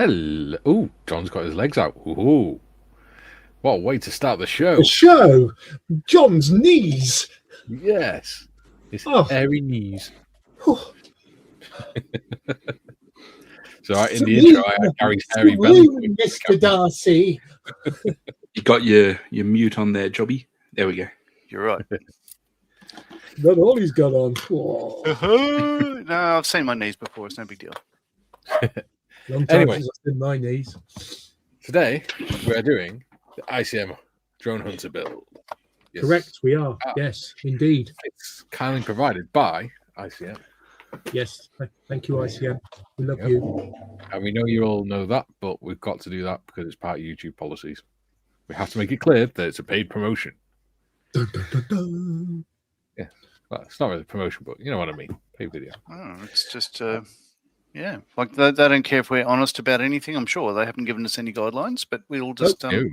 Hello. Oh, John's got his legs out. Ooh. What a way to start the show. The show. John's knees. Yes. His hairy knees. So in the intro, I had Gary's hairy belly. Mr. Darcy. You got your mute on there, Jobby. There we go. You're right. Not all he's got on. No, I've seen my knees before. It's no big deal. Long time since I've seen my knees. Today, we're doing the ICM Drone Hunter build. Yes. Correct, we are. Yes, indeed. It's kindly provided by ICM. Yes, thank you, ICM. We love you. And we know you all know that, but we've got to do that because it's part of YouTube policies. We have to make it clear that it's a paid promotion. Dun, dun, dun, dun. Yeah, well, it's not really a promotion, but you know what I mean. Paid video. Oh, it's just, yeah, like they don't care if we're honest about anything. I'm sure they haven't given us any guidelines, but we'll just. No.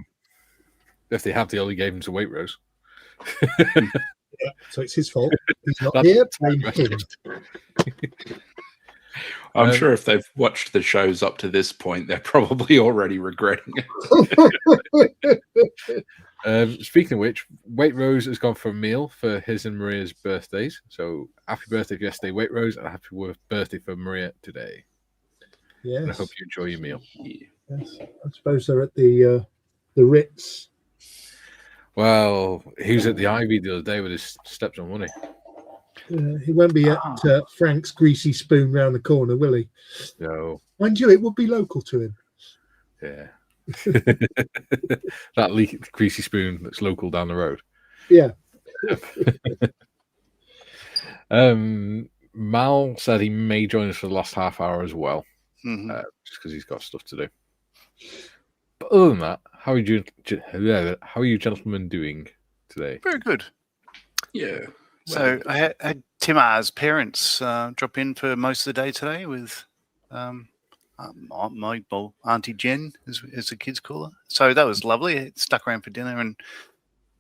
If they have, they only gave him to Waitrose. Yeah, so it's his fault. He's not here. Blame him. I'm sure if they've watched the shows up to this point, they're probably already regretting it. Speaking of which, Waitrose has gone for a meal for his and Maria's birthdays. So happy birthday for yesterday, Waitrose, and happy birthday for Maria today. Yes. And I hope you enjoy your meal. Yes. I suppose they're at the Ritz. Well, he was at the Ivy the other day with his stepson, wasn't he? He won't be at Frank's Greasy Spoon round the corner, will he? No. Mind you, it would be local to him. Yeah. That Greasy Spoon that's local down the road. Yeah. Mal said he may join us for the last half hour as well, just because he's got stuff to do. But other than that, how are you gentlemen doing today? Very good. Yeah. So I had Tim R's parents drop in for most of the day today with my Auntie Jen, as the kids call her. So that was lovely. It stuck around for dinner and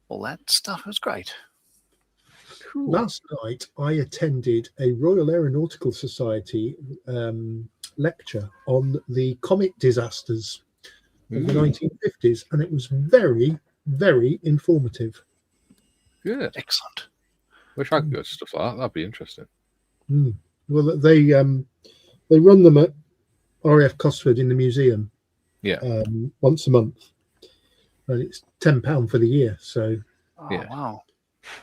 all that stuff. It was great. Cool. Last night, I attended a Royal Aeronautical Society lecture on the comet disasters of the 1950s, and it was very, very informative. Good. Excellent. Wish I could go to stuff like that. That'd be interesting. Well, they run them at RAF Cosford in the museum. Yeah. Once a month, and it's £10 for the year. So, wow.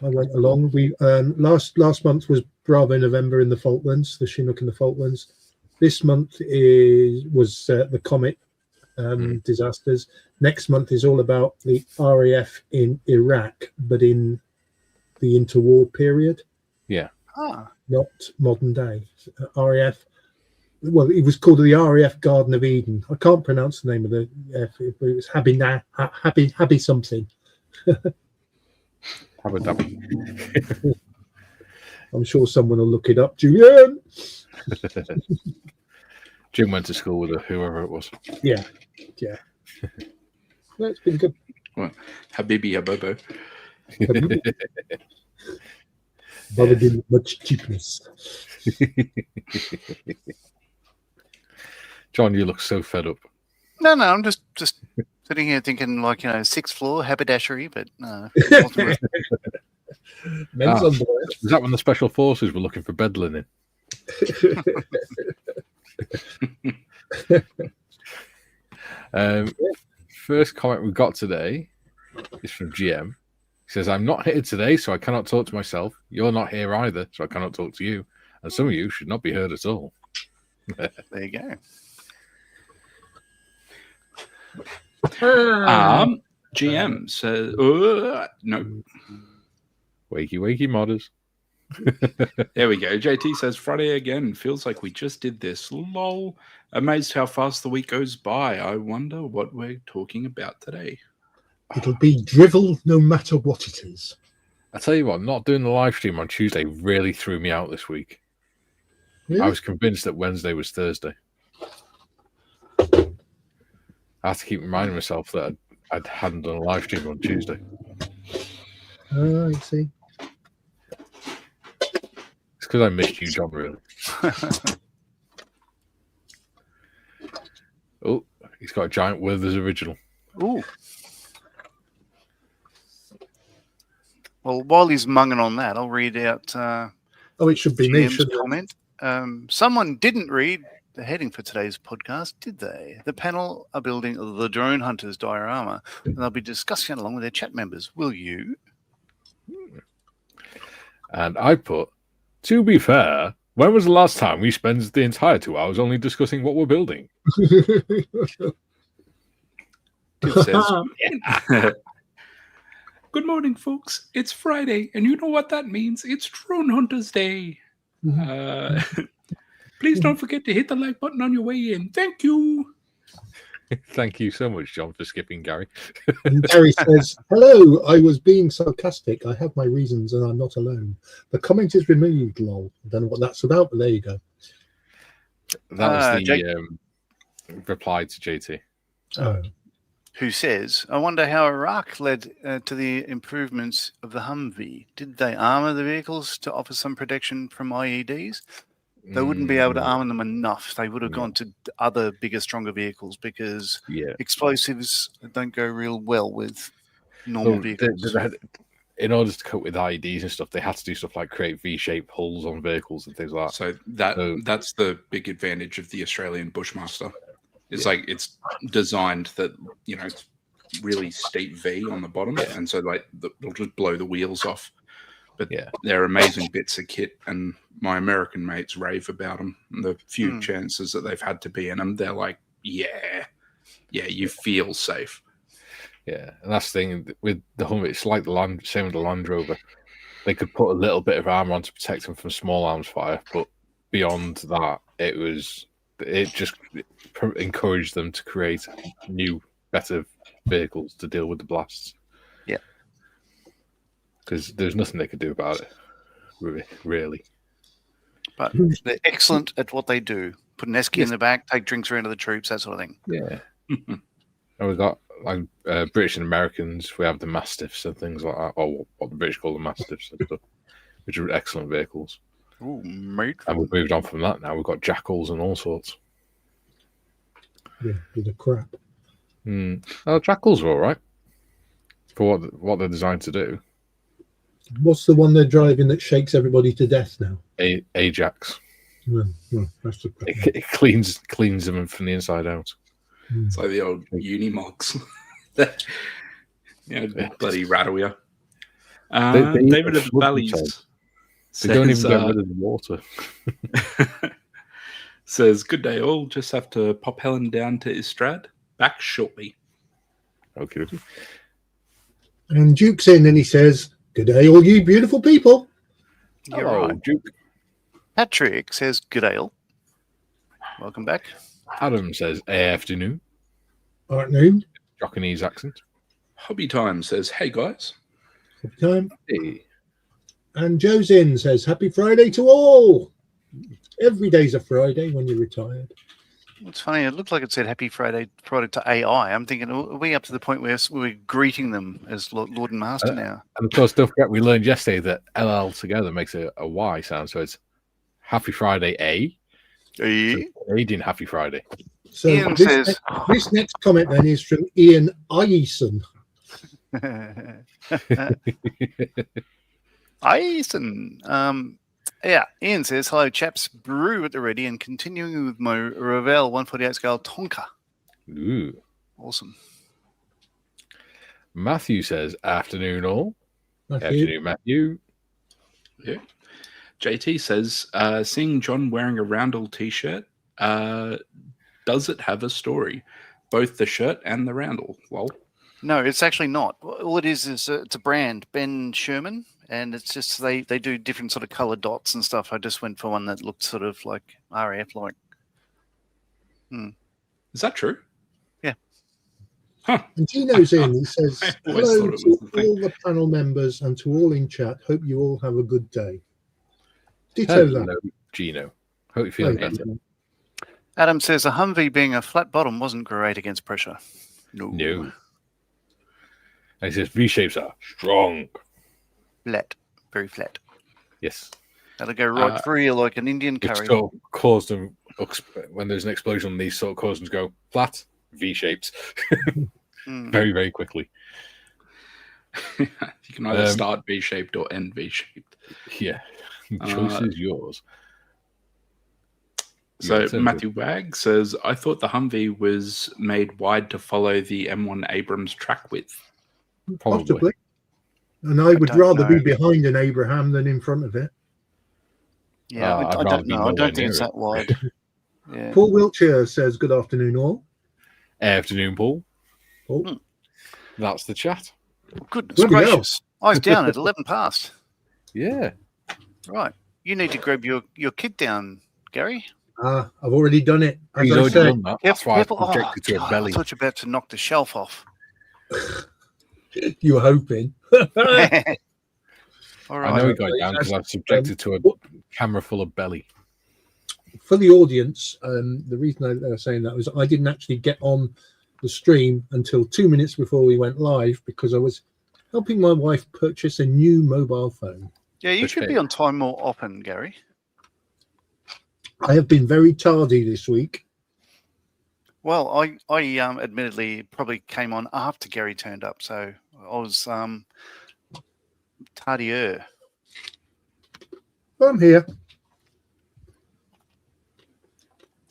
I went along. We last month was Bravo November in the Falklands, the Chinook in the Falklands. This month was the comet disasters. Next month is all about the RAF in Iraq, but in the interwar period. Yeah. Not modern day. RAF. Well, it was called the RAF Garden of Eden. I can't pronounce the name of the F. It was Happy something. I'm sure someone will look it up. Julian. Jim went to school with whoever it was. Yeah. No, it's been good. Well, Habibi Habobo. Bothered in much cheapness. John, you look so fed up. No, I'm just sitting here thinking, like, sixth floor haberdashery, but no. Men's underwear. Was that when the special forces were looking for bed linen? First comment we got today is from GM. He says, I'm not here today, so I cannot talk to myself. You're not here either, so I cannot talk to you. And some of you should not be heard at all. There you go. GM says, no. Wakey, modders. There we go. JT says, Friday again. Feels like we just did this. Lol. Amazed how fast the week goes by. I wonder what we're talking about today. It'll be drivel no matter what it is. I tell you what, not doing the live stream on Tuesday really threw me out this week. Really? I was convinced that Wednesday was Thursday. I have to keep reminding myself that I hadn't done a live stream on Tuesday. I see. It's because I missed you, John, really. Oh, got a giant Werther's original. Ooh. Well, while he's munging on that, I'll read out it should be me, GM's shouldn't it? comment. Someone didn't read the heading for today's podcast, did they? The panel are building the Drone Hunters diorama, and they'll be discussing it along with their chat members. Will you? And I put, to be fair, when was the last time we spent the entire 2 hours only discussing what we're building? It says, good morning, folks. It's Friday, and you know what that means. It's Drone Hunters Day. Please don't forget to hit the like button on your way in. Thank you. Thank you so much, John, for skipping Gary. And Gary says, hello, I was being sarcastic. I have my reasons and I'm not alone. The comment is removed, lol. I don't know what that's about, but there you go. That was the reply to JT. Oh. Who says, I wonder how Iraq led to the improvements of the Humvee. Did they armor the vehicles to offer some protection from IEDs? They wouldn't be able to armor them enough. They would have gone to other bigger, stronger vehicles because explosives don't go real well with normal vehicles. In order to cope with IEDs and stuff, they had to do stuff like create V-shaped hulls on vehicles and things like that. So that's the big advantage of the Australian Bushmaster. It's like it's designed that, it's really steep V on the bottom, and so like they'll just blow the wheels off. But they're amazing bits of kit, and my American mates rave about them. And the few chances that they've had to be in them, they're like, yeah, you feel safe. Yeah, and that's the thing with the Humvee. It's like same with the Land Rover. They could put a little bit of armor on to protect them from small arms fire, but beyond that, it just encouraged them to create new, better vehicles to deal with the blasts. Yeah, because there's nothing they could do about it, really. But they're excellent at what they do. Put an esky in the back, take drinks around to the troops, that sort of thing. Yeah. And we've got like British and Americans. We have the Mastiffs and things like that, or what the British call the Mastiffs and stuff, which are excellent vehicles. Ooh, mate. And we've moved on from that now. We've got Jackals and all sorts. Yeah, the crap. Jackals are all right for what they're designed to do. What's the one they're driving that shakes everybody to death now? Ajax. Well, that's the it cleans them from the inside out. It's like the old Unimogs. Bloody rattle you. David of the Valleys. They don't even get rid of the water. Says, good day all. Just have to pop Helen down to Istrad. Back shortly. Okay. And Duke's in and he says, good day all you beautiful people. You're Hello, right. Duke. Patrick says, good day all. Welcome back. Adam says, afternoon. Afternoon. Japanese accent. Hobby Time says, hey guys. Happy time. Hey. And Joe's in says, happy Friday to all. Every day's a Friday when you're retired. It's funny. It looked like it said happy Friday to AI. I'm thinking, are we up to the point where we're greeting them as Lord and Master now? And of course, don't forget, we learned yesterday that LL together makes a Y sound. So it's happy Friday, A. Aiding happy Friday. So Ian this next comment then is from Ian Ison. Ison. Ian says, hello chaps, brew at the ready and continuing with my Ravel 148 scale Tonka. Ooh. Awesome. Matthew says, afternoon all. Afternoon, Matthew. Yeah. JT says, seeing John wearing a Roundel t-shirt, does it have a story? Both the shirt and the Roundel. Well, no, it's actually not. All it is it's a brand, Ben Sherman, and it's just they do different sort of color dots and stuff. I just went for one that looked sort of like RAF like. Is that true? Yeah. Huh. And Gino's in. He says, hello to all the panel members and to all in chat. Hope you all have a good day. Ditto that. Gino. Hope you feel better. Adam says a Humvee being a flat bottom wasn't great against pressure. No. And he says V-shapes are strong. Flat. Very flat. Yes. That'll go right through you like an Indian curry. Which caused them, when there's an explosion, these sort of cause them to go flat, V-shaped Mm. very, very quickly. You can either start V-shaped or end V-shaped. Yeah, choice is yours. So Yeah, Matthew Wag says, I thought the Humvee was made wide to follow the M1 Abrams track width. Probably. Possibly. And I would don't rather be know. behind an Abraham than in front of it. Yeah, I'd I rather don't be know. I nowhere don't think near it's it. that wide. Yeah. Paul Wiltshire says, good afternoon, all. Afternoon, Paul. Paul. Mm. That's the chat. Goodness Bloody hell. gracious. Eyes down at 11 past. Yeah. Right. You need to grab your kid down, Gary. I've already done it. As He's I already said, done that. That's why I Careful. subjected to a God, belly. I thought you were about to knock the shelf off. you were hoping. All I right. know he got it down because I've subjected to a camera full of belly. For the audience, the reason I was saying that was I didn't actually get on the stream until 2 minutes before we went live because I was helping my wife purchase a new mobile phone. Yeah, you should Okay. be on time more often, Gary. I have been very tardy this week. Well, I admittedly probably came on after Gary turned up, so I was tardier. But I'm here.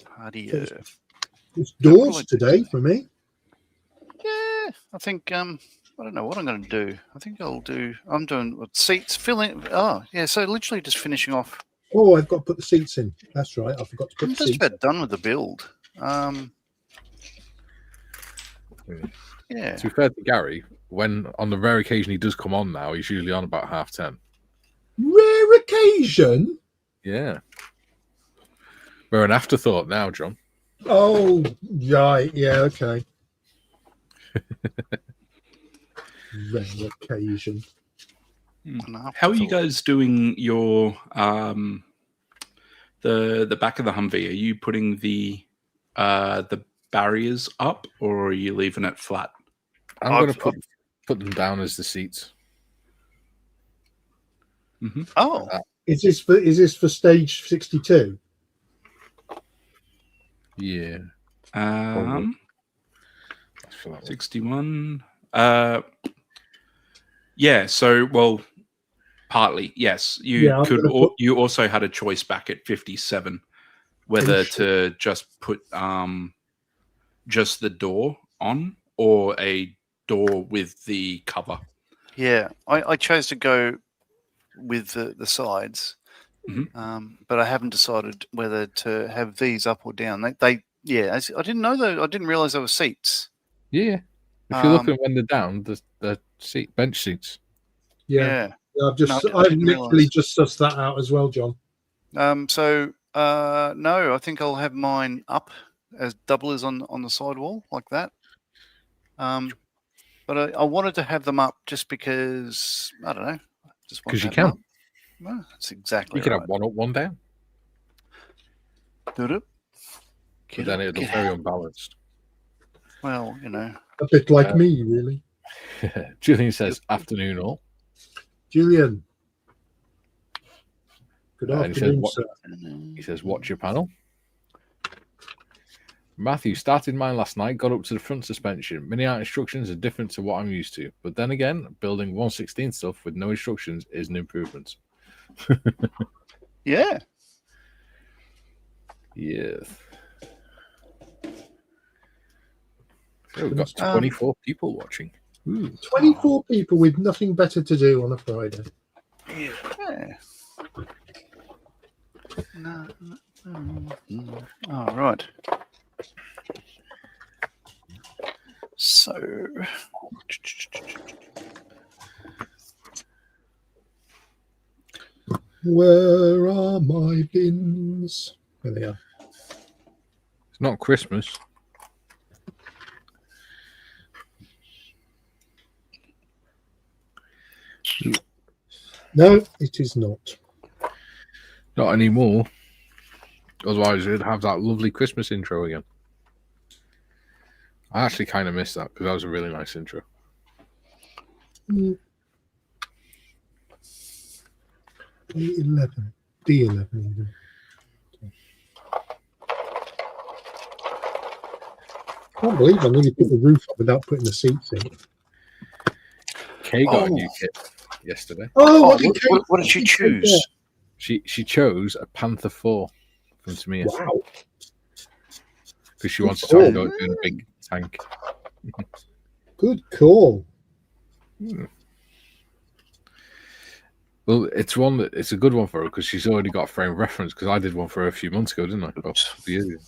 Tardier. It's doors today for me. Yeah, I think I don't know what I'm going to do. I think I'm doing seats filling. Oh, yeah. So literally just finishing off. Oh, I've got to put the seats in. That's right. I forgot to put I'm the just seats. about done with the build. Yeah. To be fair to Gary, when on the rare occasion he does come on now, he's usually on about 10:30. Rare occasion. Yeah. We're an afterthought now, John. Oh, right. Yeah. Okay. Rare occasion. How are you guys doing your the back of the Humvee? Are you putting the barriers up or are you leaving it flat? I'm going to put them down as the seats. Mm-hmm. Oh, Is this for stage 62? Yeah. Um, That's for that one. 61. Yeah. So, well, partly yes. You Yeah, I'm could. gonna put- You also had a choice back at 57 whether to just put just the door on or a door with the cover. yeah. I chose to go with the sides, but I haven't decided whether to have these up or down. I didn't know though. I didn't realize there were seats. Yeah. If you look at when they're down, the bench seats. Yeah. Yeah. I've just No, I I've didn't literally realise. just sussed that out as well, John. No, I think I'll have mine up as double as on the sidewall like that. But I wanted to have them up just because I don't know. Just Because you wanted to have can. them up. Well, that's exactly You can right. have one up, one down. Do it. But then it'll be very unbalanced. Well, you know. A bit like me, really. Julian says, afternoon all. Julian. Good And he says, afternoon, sir. He says, watch your panel. Matthew, started mine last night, got up to the front suspension. Mini art instructions are different to what I'm used to. But then again, building 1/16 stuff with no instructions is an improvement. Yeah. Yes. So we've got 24 people watching. Ooh. 24 people with nothing better to do on a Friday. Yeah. No. All right. So, Where are my bins? There they are. It's not Christmas. No, it is not. Not anymore. Otherwise, we'd have that lovely Christmas intro again. I actually kind of missed that because that was a really nice intro. D11. D11 even. Can't believe I nearly put the roof up without putting the seats in. Kay got a new kit yesterday. Oh, What did she choose? She chose a Panther 4 from Tamiya. Wow. Because she wants to start doing a big tank. Good call. Well, it's a good one for her because she's already got a frame of reference. Because I did one for her a few months ago, didn't I? Oh, a few years ago.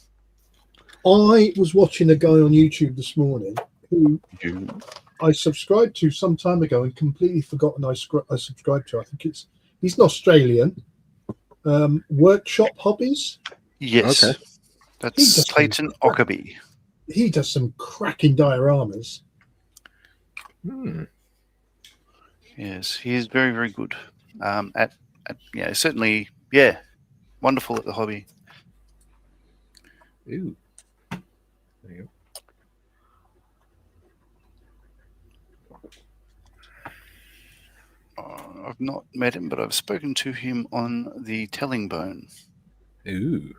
I was watching a guy on YouTube this morning who I subscribed to some time ago and completely forgotten I subscribed to. I think he's an Australian. Workshop Hobbies. Yes. Okay. That's Clayton Ockerby. He does some cracking dioramas. Yes, he is very, very good. Certainly, wonderful at the hobby. Ooh. There you go. I've not met him, but I've spoken to him on the Telling Bone. Ooh.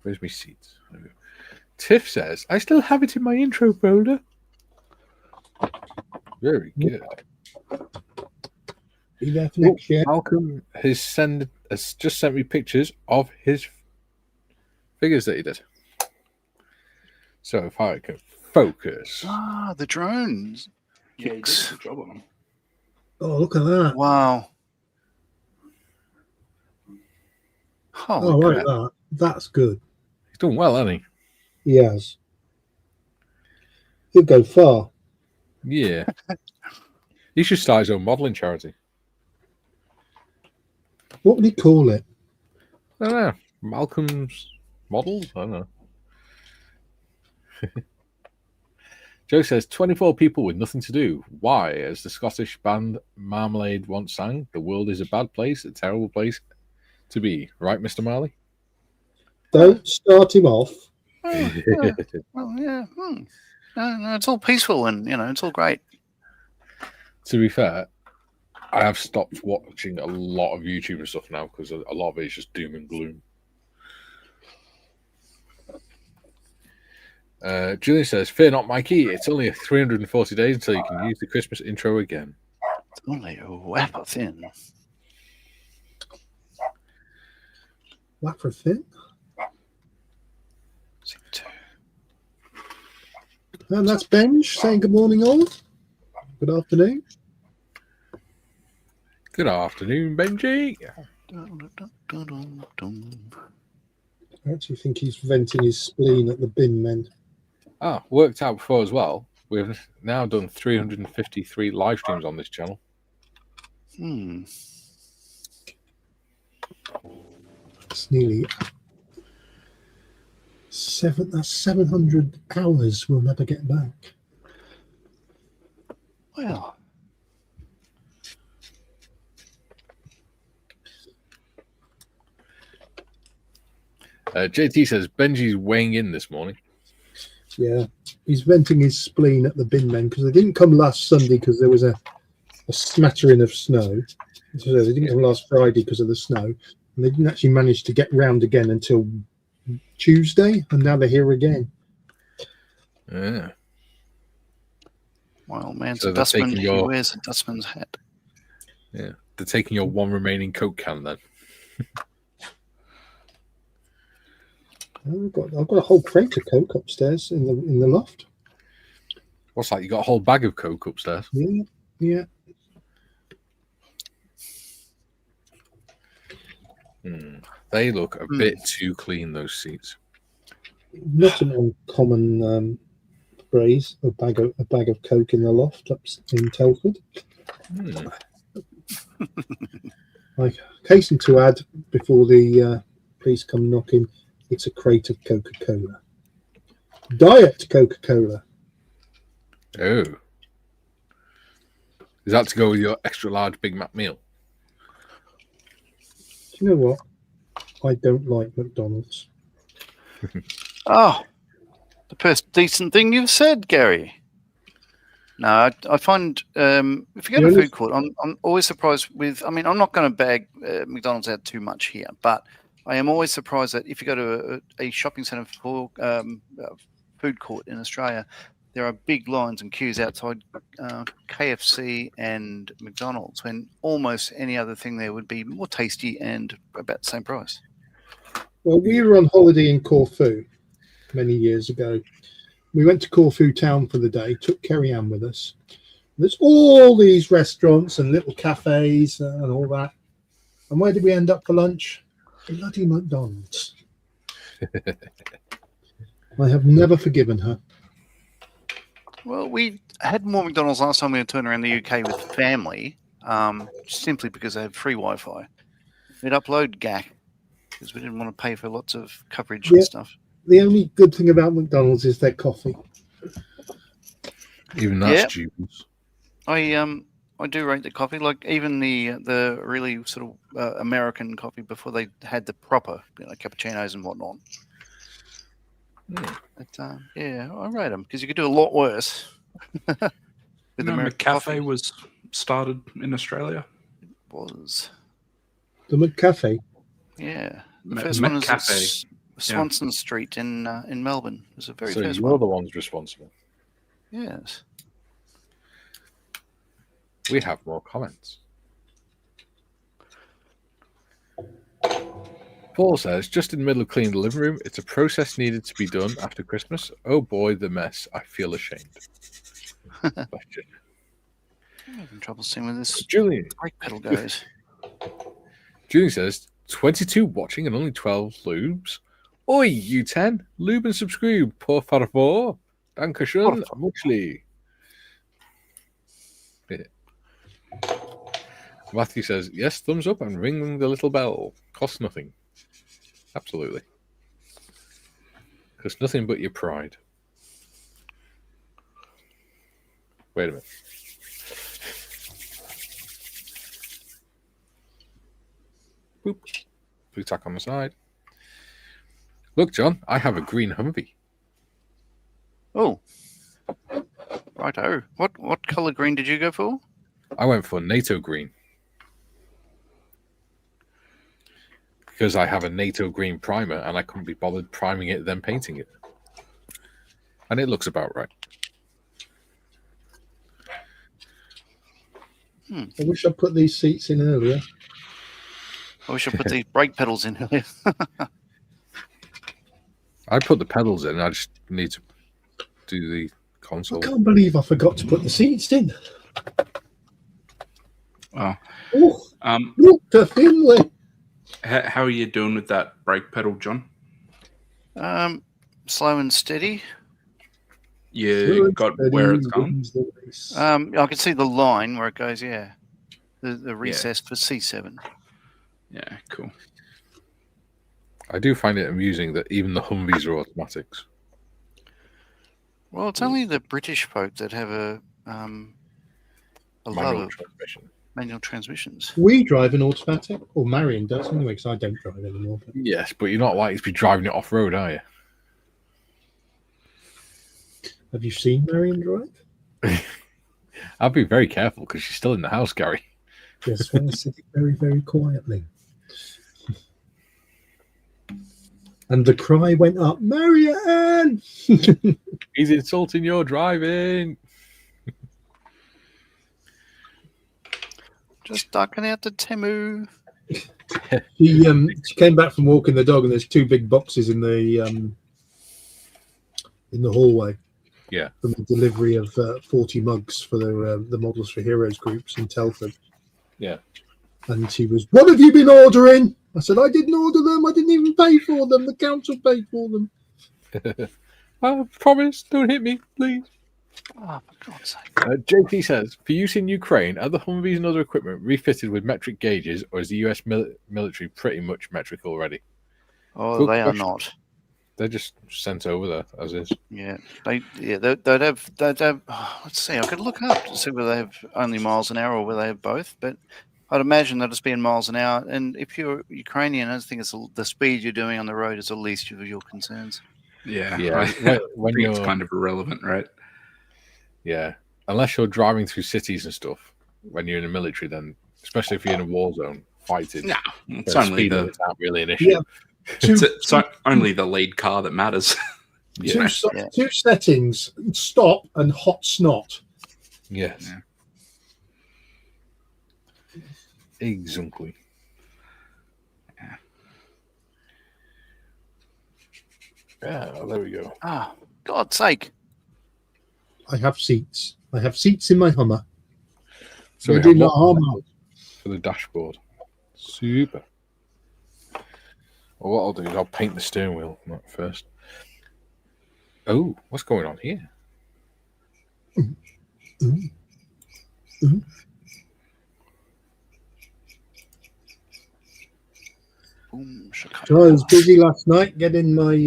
Where's my seats? Tiff says, I still have it in my intro folder. Very good. Be there for next year. Malcolm has just sent me pictures of his figures that he did. So if I can focus. Ah, the drones. Yeah, he did a good job on them. Oh, look at that. Wow. Oh, right, that. That's good. He's done well, hasn't he? He has. He'll go far. Yeah. He should start his own modelling charity. What would he call it? I don't know. Malcolm's Models? I don't know. Joe says 24 people with nothing to do. Why? As the Scottish band Marmalade once sang, the world is a bad place, a terrible place to be. Right, Mr. Marley? Don't start him off. Well, yeah. No, it's all peaceful and, it's all great. To be fair, I have stopped watching a lot of YouTube and stuff now because a lot of it is just doom and gloom. Julian says, fear not, Mikey. It's only 340 days until you can use the Christmas intro again. It's only a wafer thin. Wafer thin? And that's Benj saying good morning, all. Good afternoon. Good afternoon, Benji. I actually think he's venting his spleen at the bin men. Worked out before as well. We've now done 353 live streams on this channel. It's nearly that's 700 hours we'll never get back. Well, JT says Benji's weighing in this morning. Yeah, he's venting his spleen at the bin men because they didn't come last Sunday because there was a smattering of snow. So they didn't come last Friday because of the snow, and they didn't actually manage to get round again until Tuesday, and now they're here again. Yeah. Well, man's a dustman. He wears a dustman's hat. Yeah, they're taking your one remaining Coke can then. I've got a whole crate of Coke upstairs in the loft. What's that? You got a whole bag of Coke upstairs? Yeah. They look a bit too clean, those seats. Not an uncommon phrase. A bag of Coke in the loft up in Telford. Like, hasten to add before the police come knocking. It's a crate of Coca-Cola. Diet Coca-Cola. Oh. Is that to go with your extra large Big Mac meal? Do you know what? I don't like McDonald's. Oh, the first decent thing you've said, Gary. No, I find if you go to food court, I'm always surprised with. I mean, I'm not going to bag McDonald's out too much here, but I am always surprised that if you go to a shopping centre for food court in Australia, there are big lines and queues outside KFC and McDonald's, when almost any other thing there would be more tasty and about the same price. Well, we were on holiday in Corfu many years ago. We went to Corfu town for the day, took Kerry Ann with us. There's all these restaurants and little cafes and all that. And where did we end up for lunch? Bloody McDonald's. I have never forgiven her. Well, we had more McDonald's last time we were touring around the UK with family, simply because they had free Wi-Fi. We'd upload GAC because we didn't want to pay for lots of coverage and stuff. The only good thing about McDonald's is their coffee. Even that's dubious. I do rate the coffee, like even the really sort of American coffee before they had the proper cappuccinos and whatnot. But yeah, I rate them because you could do a lot worse. The McCafe was started in Australia. It was the McCafe. Yeah, the first one was at Swanston Street in Melbourne. It was the very first one. So you're the ones responsible. Yes. We have more comments. Paul says, just in the middle of cleaning the living room, it's a process needed to be done after Christmas. Oh boy, the mess. I feel ashamed. Question. I'm having trouble seeing where this Julian. brake pedal goes. Julian says, 22 watching and only 12 lubes. Oi, you 10. Lube and subscribe. Por favor. Dankeschön. Muchly. Matthew says, yes, thumbs up and ring the little bell. Costs nothing. Absolutely. Costs nothing but your pride. Wait a minute. Boop. Blue tack on the side. Look, John, I have a green Humvee. Oh. Righto. What colour green did you go for? I went for NATO green. Because I have a NATO green primer and I couldn't be bothered priming it then painting it. And it looks about right. I wish I'd put these seats in earlier. I wish I put these brake pedals in earlier. I put the pedals in. I just need to do the console. I can't believe I forgot to put the seats in. Wow. Oh, look to Finley. How are you doing with that brake pedal, John? Slow and steady. You got where it's gone? I can see the line where it goes, the recess for C7. Yeah, cool. I do find it amusing that even the Humvees are automatics. Well, it's only the British folk that have a love of manual transmissions. We drive an automatic, or Marion does anyway, because I don't drive anymore. But... Yes, but you're not likely to be driving it off-road, are you? Have you seen Marion drive? I'll be very careful because she's still in the house, Gary. Yes, well, sitting very, very quietly. And the cry went up, Marianne! He's insulting your driving. Just ducking out to Temu. She came back from walking the dog, and there's two big boxes in the hallway. Yeah, from the delivery of 40 mugs for the Models for Heroes groups in Telford. Yeah, and she was, "What have you been ordering?" I said, "I didn't order them. I didn't even pay for them. The council paid for them." I promise, don't hit me, please. Oh, for God's sake. JT says, for use in Ukraine, are the Humvees and other equipment refitted with metric gauges, or is the US military pretty much metric already? Oh, good question. Are not. They're just sent over there as is. Yeah, they'd have. Let's see. I could look up to see whether they have only miles an hour or whether they have both. But I'd imagine they'll just be in miles an hour. And if you're Ukrainian, I think it's the speed you're doing on the road is the least of your concerns. Yeah. When it's kind of irrelevant, right? Yeah, unless you're driving through cities and stuff. When you're in the military, then especially if you're in a war zone, fighting. No, it's So only speed the limits aren't really an issue. Yeah. it's only the lead car that matters. Yeah. Two settings: stop and hot snot. Yes. Yeah. Exactly. Yeah, there we go. Ah, God's sake. I have seats. I have seats in my Hummer. So They we did have not harm what for the dashboard. Super. Well, what I'll do is I'll paint the steering wheel first. Oh, what's going on here? Boom, shaka. So I was busy last night getting my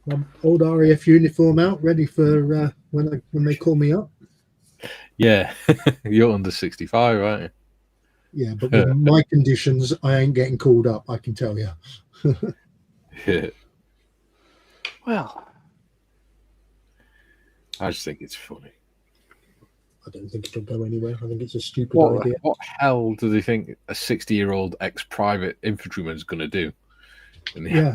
my old RAF uniform out, ready for when they call me up. Yeah, you're under 65, aren't you? Yeah, but with my conditions, I ain't getting called up. I can tell you. Yeah. Well, I just think it's funny. I don't think it'll go anywhere. I think it's a stupid idea. What hell do they think a 60-year-old ex-private infantryman's going to do? Yeah.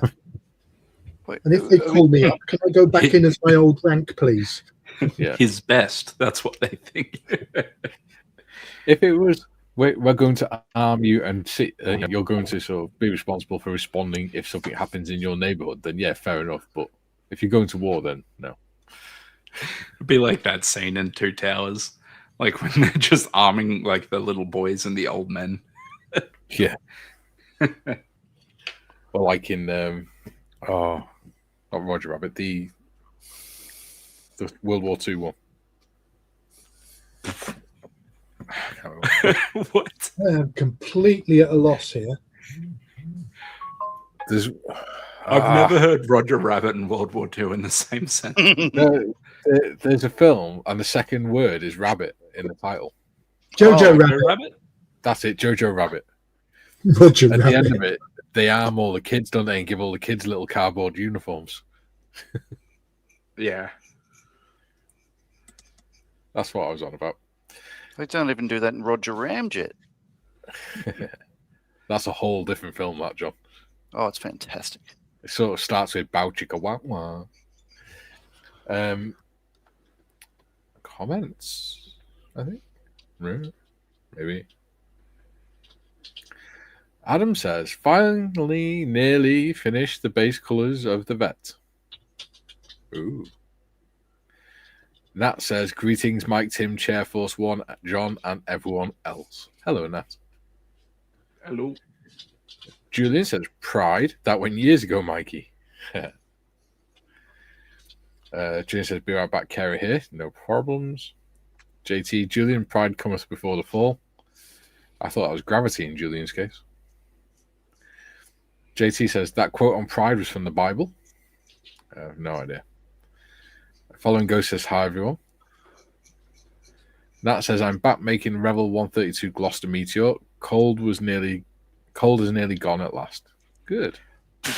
wait, And if they call me up, can I go back in as my old rank, please? Yeah. His best. That's what they think. If it was, we're going to arm you and you're going to sort of be responsible for responding if something happens in your neighborhood, then yeah, fair enough. But if you're going to war, then no. It'd be like that scene in Two Towers, like when they're just arming like the little boys and the old men. Yeah. Well, like in not Roger Rabbit, the World War II one. I can't remember. What? I am completely at a loss here. There's I've never heard Roger Rabbit and World War II in the same sentence. there's a film and the second word is rabbit in the title. Jojo Rabbit. Rabbit. That's it, Jojo Rabbit. Roger At Rabbit. the end of it, they arm all the kids, don't they, and give all the kids little cardboard uniforms. Yeah. That's what I was on about. they don't even do that in Roger Ramjet. That's a whole different film, that, John. Oh, it's fantastic. It sort of starts with Bow Chicka Wah Wah. Comments, I think. Maybe. Adam says, finally, nearly finished the base colours of the vet. Ooh. Nat says, greetings, Mike, Tim, Chair Force One, John, and everyone else. Hello, Nat. Hello. Julian says, pride. That went years ago, Mikey. Julian says, be right back, Kerry here. No problems. JT, Julian, pride cometh before the fall. I thought that was gravity in Julian's case. JT says, that quote on pride was from the Bible. I have no idea. Following Ghost says, hi, everyone. Nat says, I'm back making Revel 132 Gloucester Meteor. Cold is nearly gone at last. Good. And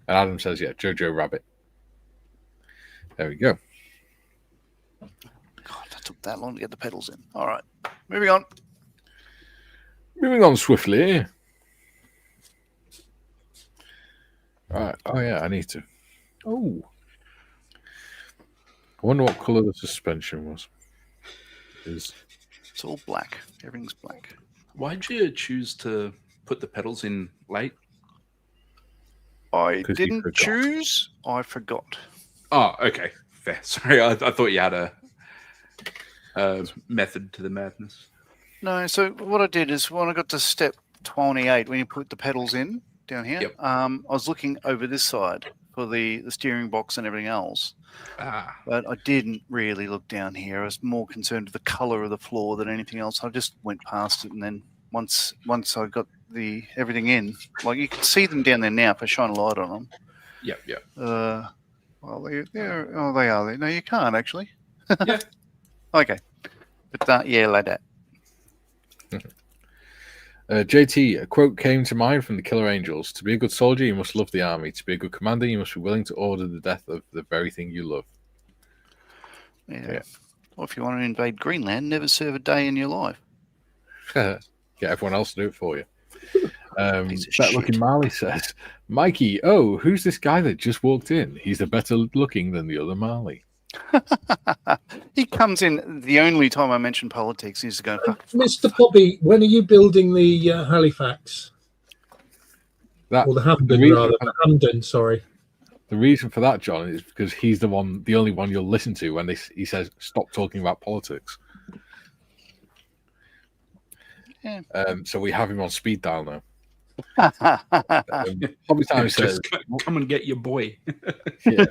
Adam says, yeah, Jojo Rabbit. There we go. God, that took that long to get the pedals in. All right, moving on. Moving on swiftly. All right. Oh, yeah, I need to. Oh. I wonder what colour the suspension was. It's all black. Everything's black. Why'd you choose to put the pedals in late? I 'Cause you didn't forgot. choose. I forgot. Oh, okay. Fair. Sorry, I thought you had a method to the madness. No, so what I did is when I got to step 28, when you put the pedals in down here, Yep. I was looking over this side for the steering box and everything else. But I didn't really look down here. I was more concerned with the color of the floor than anything else. I just went past it, and then once I got everything in, like you can see them down there now if I shine a light on them. Yep. Well, they are there. No, you can't actually. Yeah. Okay, but yeah, like that. JT, a quote came to mind from the Killer Angels. To be a good soldier, you must love the army. To be a good commander, you must be willing to order the death of the very thing you love. Yeah. Or if you want to invade Greenland, never serve a day in your life. Get everyone else to do it for you. Piece of Better looking shit. Marley says, Mikey, oh, who's this guy that just walked in? He's the better looking than the other Marley. He comes in the only time I mention politics. He's going, fuck. Mr. Bobby, when are you building the Halifax? That Or the Hampden, reason rather. for- The Hampden, sorry. The reason for that, John, is because he's the only one you'll listen to when he says, stop talking about politics. Yeah. So we have him on speed dial now. Hobby Time says, come and get your boy. yeah.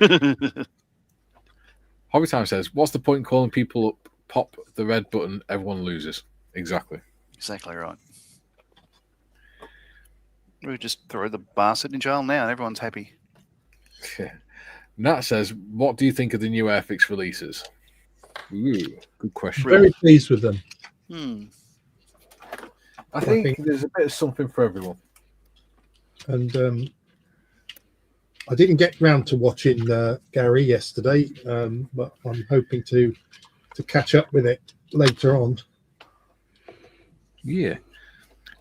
Hobby Time says, what's the point in calling people up, pop the red button, everyone loses? Exactly. Exactly right. We just throw the bastard in jail now. Everyone's happy. Yeah. Nat says, what do you think of the new Airfix releases? Ooh, good question. Very pleased with them. I think there's a bit of something for everyone. And I didn't get round to watching Gary yesterday, but I'm hoping to catch up with it later on. Yeah.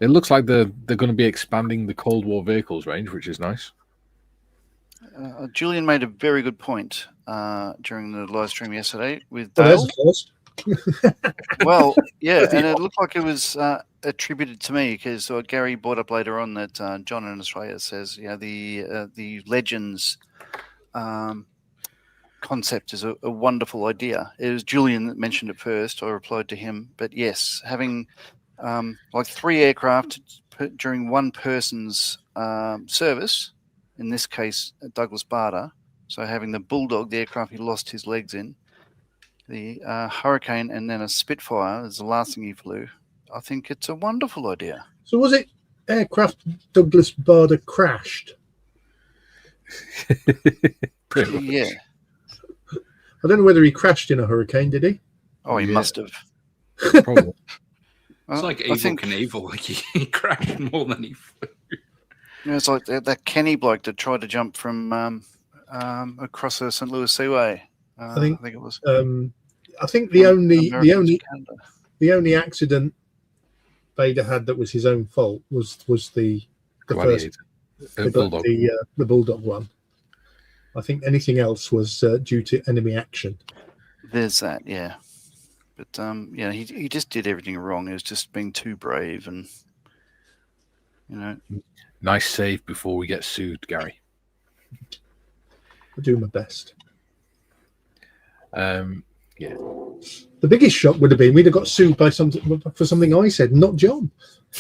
It looks like they're going to be expanding the Cold War vehicles range, which is nice. Julian made a very good point during the live stream yesterday with Oh, Dale. there's a first. Well, yeah, and it looked like it was attributed to me because Gary brought up later on that John in Australia says, the Legends concept is a wonderful idea. It was Julian that mentioned it first. I replied to him, but yes, having like 3 aircraft during one person's service, in this case Douglas Bader. So having the Bulldog, the aircraft he lost his legs in, the Hurricane, and then a Spitfire is the last thing he flew. I think it's a wonderful idea. So was it aircraft Douglas Bader crashed? Yeah. I don't know whether he crashed in a hurricane, did he? Oh, he must have. Probably. It's like Evil Knievel. Like he crashed more than he flew. It's like that Kenny bloke that tried to jump from across the St. Louis Seaway. I think it was. I think the only Canada. the only accident Bader had that was his own fault was the Gladiator. Bulldog. the Bulldog one. I think anything else was due to enemy action. There's that, yeah. But he just did everything wrong. He was just being too brave, and Nice save before we get sued, Gary. I do my best. Yeah. The biggest shock would have been we'd have got sued by for something I said, not John.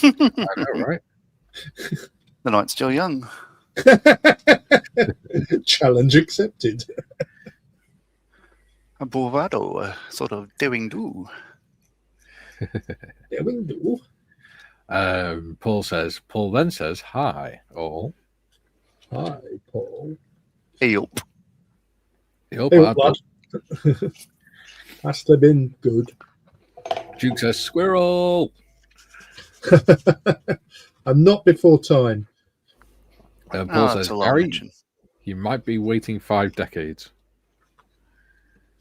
I know, right? The night's still young. Challenge accepted. A bravado, sort of doing do. Yeah, we can do. Paul then says, hi, all. Hi, Paul. Help. Hope Hey, lad. Must have been good. Duke says, squirrel. I'm not before time. Paul That's says, a lot Gary, mention. you might be waiting 5 decades.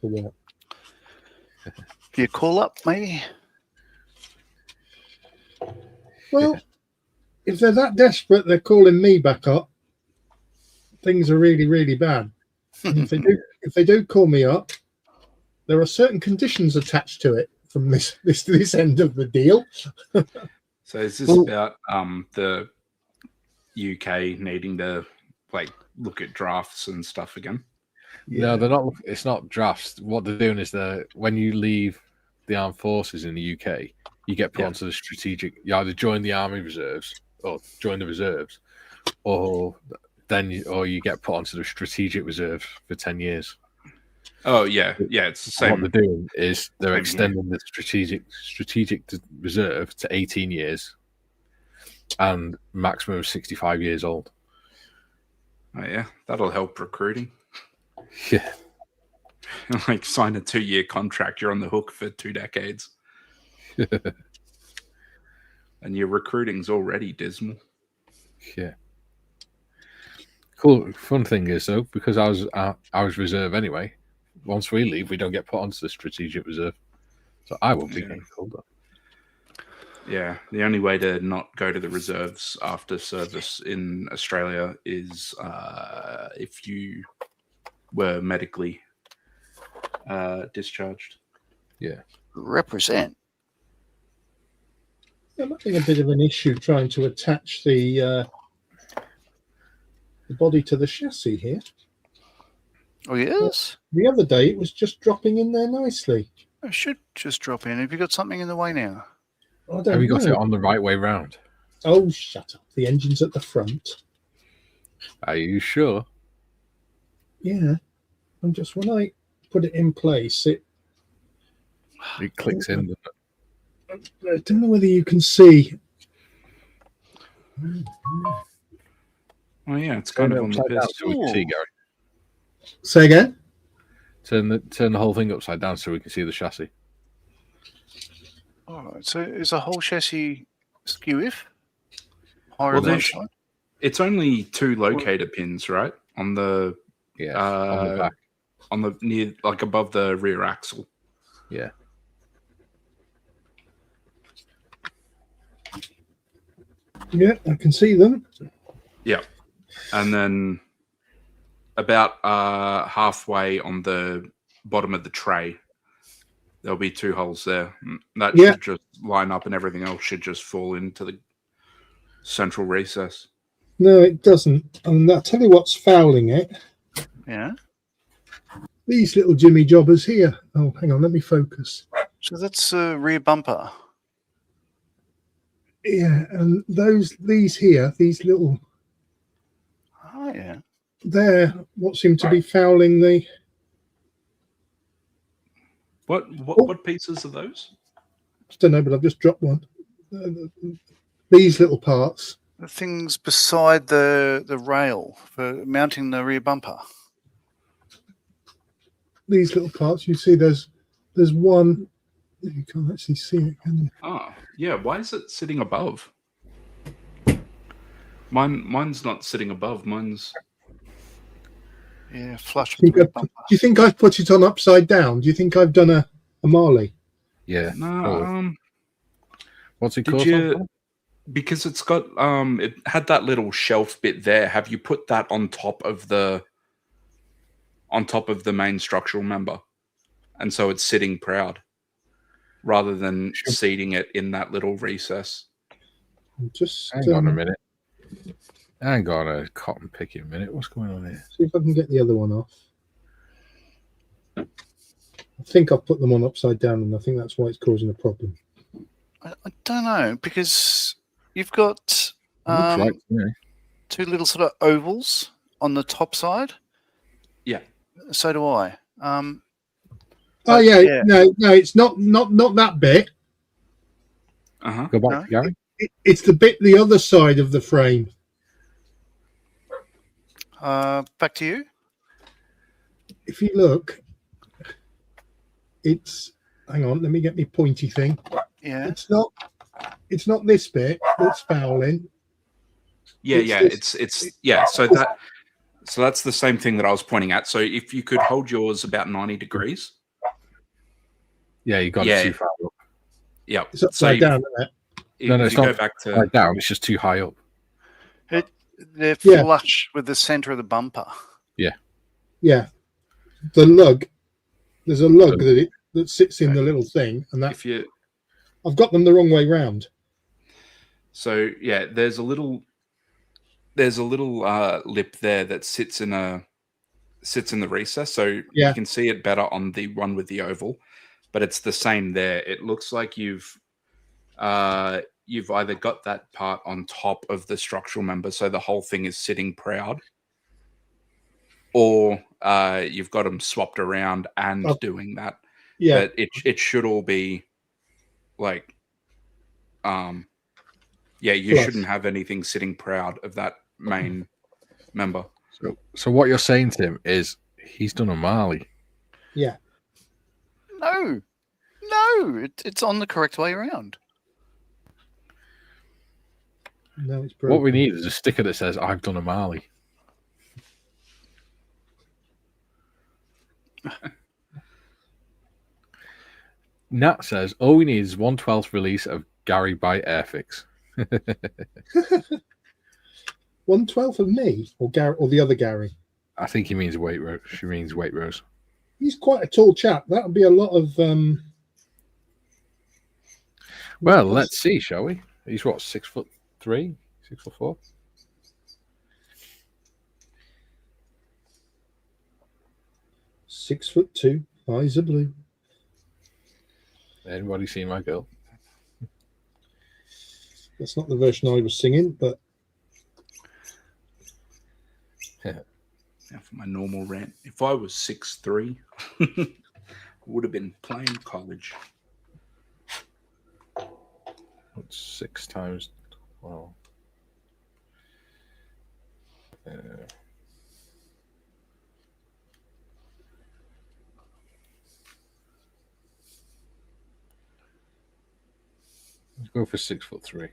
For what? For your call up, maybe? Well, if they're that desperate, they're calling me back up. Things are really, really bad. And if they do call me up, there are certain conditions attached to it from this end of the deal. So is this about the UK needing to look at drafts and stuff again? Yeah. No, they're not. It's not drafts. What they're doing is when you leave the armed forces in the UK, you get put onto the strategic. You either join the army reserves or join the reserves, or you get put onto the strategic reserve for 10 years. Oh yeah, it's the same. What they're doing is they're Same extending the strategic reserve to 18 years and maximum of 65 years old. Oh yeah, that'll help recruiting. Yeah. Sign a 2-year contract, you're on the hook for 2 decades. And your recruiting's already dismal. Yeah. Cool. Fun thing is though, because I was reserve anyway. Once we leave, we don't get put onto the strategic reserve, so I won't be getting called up. Yeah, the only way to not go to the reserves after service in Australia is if you were medically discharged. Yeah. Represent. I'm having a bit of an issue trying to attach the body to the chassis here. Oh, yes? The other day, it was just dropping in there nicely. I should just drop in. Have you got something in the way now? I don't Have you got know. it on the right way round? Oh, shut up. The engine's at the front. Are you sure? Yeah. And just when I put it in place, it Clicks in, doesn't it? I don't know whether you can see. Oh yeah, it's kind of on the upside down piss. so we can see, Gary. Say again? Turn the whole thing upside down so we can see the chassis. All right. So is the whole chassis skew-if? Well, it's only 2 locator pins, right? On the on the back. on the near, like above the rear axle. Yeah. Yeah, I can see them. Yeah, and then about halfway on the bottom of the tray, there'll be 2 holes there. That should just line up, and everything else should just fall into the central recess. No, it doesn't. And I'll tell you what's fouling it. Yeah. These little Jimmy jobbers here. Oh, hang on, let me focus. So that's a rear bumper. Yeah, and these here, these little, Oh, yeah. they're what seem to be fouling the. What pieces are those? I don't know, but I've just dropped one. These little parts. The things beside the rail for mounting the rear bumper. These little parts. You see, there's one. You can't actually see it, can you? Oh, yeah. Why is it sitting above? Mine's not sitting above. Mine's flush Do with the rear bumper. you think I've put it on upside down? Do you think I've done a Marley? Yeah. no. What's it Did called? you? Because it's got it had that little shelf bit there. Have you put that on top of the main structural member, and so it's sitting proud, rather than seating it in that little recess? Just Hang on a minute. Hang on a cotton picking minute. What's going on here? see if I can get the other one off. I think I've put them on upside down, and I think that's why it's causing a problem. I don't know, because you've got Looks like, yeah. 2 little sort of ovals on the top side. Yeah. So do I. No, it's not that bit. Go back to Gary. It's the bit the other side of the frame. Back to you. If you look, it's. Hang on, let me get my pointy thing. Yeah. It's not this bit that's fouling. It's so that's the same thing that I was pointing at. So if you could hold yours about 90 degrees. Yeah, you got it too far up. Yeah. It's upside down, isn't it? No, it's not back to upside down. It's just too high up. They're flush with the center of the bumper. Yeah. Yeah. The lug. There's a lug that sits in the little thing, and that. I've got them the wrong way round. So yeah, there's a little lip there that sits in the recess, so you can see it better on the one with the oval, but it's the same there. It looks like you've either got that part on top of the structural member, so the whole thing is sitting proud, or you've got them swapped around and doing that. Yeah, but it should all be like, you shouldn't have anything sitting proud of that main member. So what you're saying, Tim, is he's done a Marley. Yeah. No, it's on the correct way around. No, it's broken. What we need is a sticker that says, "I've done a Marley." Nat says, all we need is 1/12 release of Gary by Airfix. 1/12 of me, or Gary, or the other Gary. I think he means Waitrose. She means Waitrose. He's quite a tall chap. That would be a lot of. Well, let's see, shall we? He's what, 6'3", 6'4"? "6'2", eyes are blue. Anybody seen my girl? That's not the version I was singing, but Now for my normal rant. If I was 6'3", I would have been playing college. What's 6 times 12? Let's go for 6'3".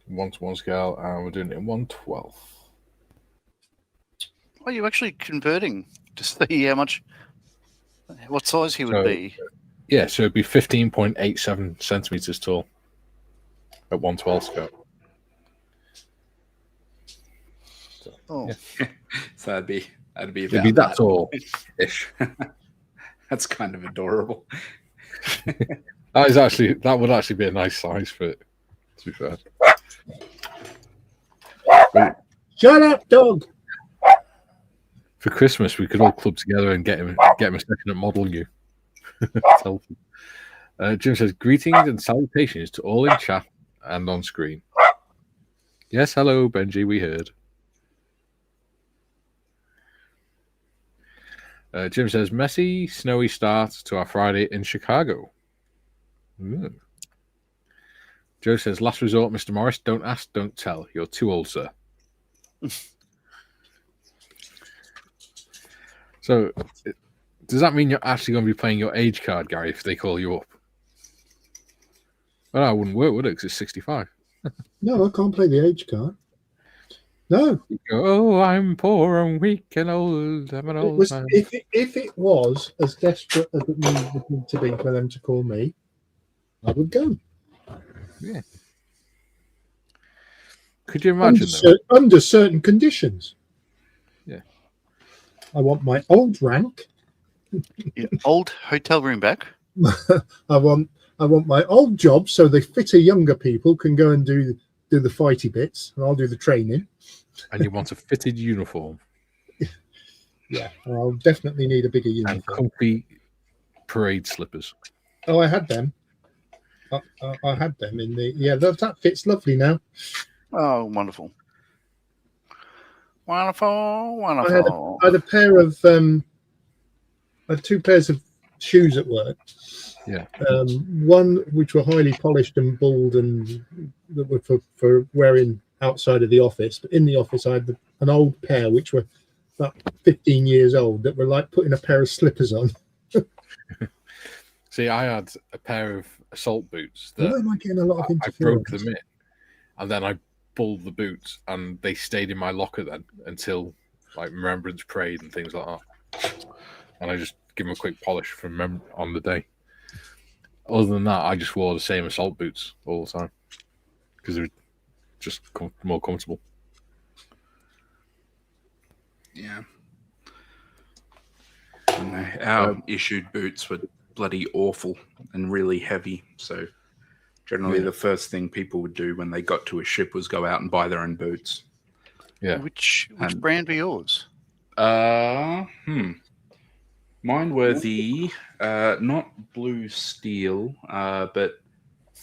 1-to-1 scale, and we're doing it in 1/12. Are you actually converting to see how much, what size he would be? Yeah, so it'd be 15.87 centimeters tall at 1/12 scale. So, Oh, yeah. So that'd be about It'd be that tall ish. That's kind of adorable. That would actually be a nice size for it, to be fair. shut up, dog. For Christmas, we could all club together and get him a second at Model U. Jim says, greetings and salutations to all in chat and on screen. Yes, hello, Benji, we heard. Jim says, messy, snowy start to our Friday in Chicago. Ooh. Joe says, last resort, Mr. Morris, don't ask, don't tell. You're too old, sir. So, does that mean you're actually going to be playing your age card, Gary, if they call you up? Well, that wouldn't work, would it? Because it's 65. No, I can't play the age card. No. You go, oh, I'm poor and weak and old. I'm an old man. If it was as desperate as it needed to be for them to call me, I would go. Yeah. Could you imagine under certain conditions? Yeah. I want my old rank. your old hotel room back. I want my old job so the fitter younger people can go and do the fighty bits, and I'll do the training. And you want a fitted uniform. Yeah, I'll definitely need a bigger uniform. And comfy parade slippers. Oh, I had them. I had them in the that fits lovely now. Oh, wonderful. Wonderful, I wonderful. had a pair of I had 2 pairs of shoes at work. Yeah. One which were highly polished and bald and that were for wearing outside of the office. But in the office I had an old pair which were about 15 years old that were like putting a pair of slippers on. See, I had a pair of assault boots that Why am I getting a lot of I interference? broke them in, and then I pulled the boots, and they stayed in my locker then until like Remembrance Parade and things like that. And I just give them a quick polish from on the day. Other than that, I just wore the same assault boots all the time because they were just more comfortable. Yeah. And our issued boots were bloody awful and really heavy. So generally the first thing people would do when they got to a ship was go out and buy their own boots. Yeah. Which brand were yours? Mine were the not blue steel, but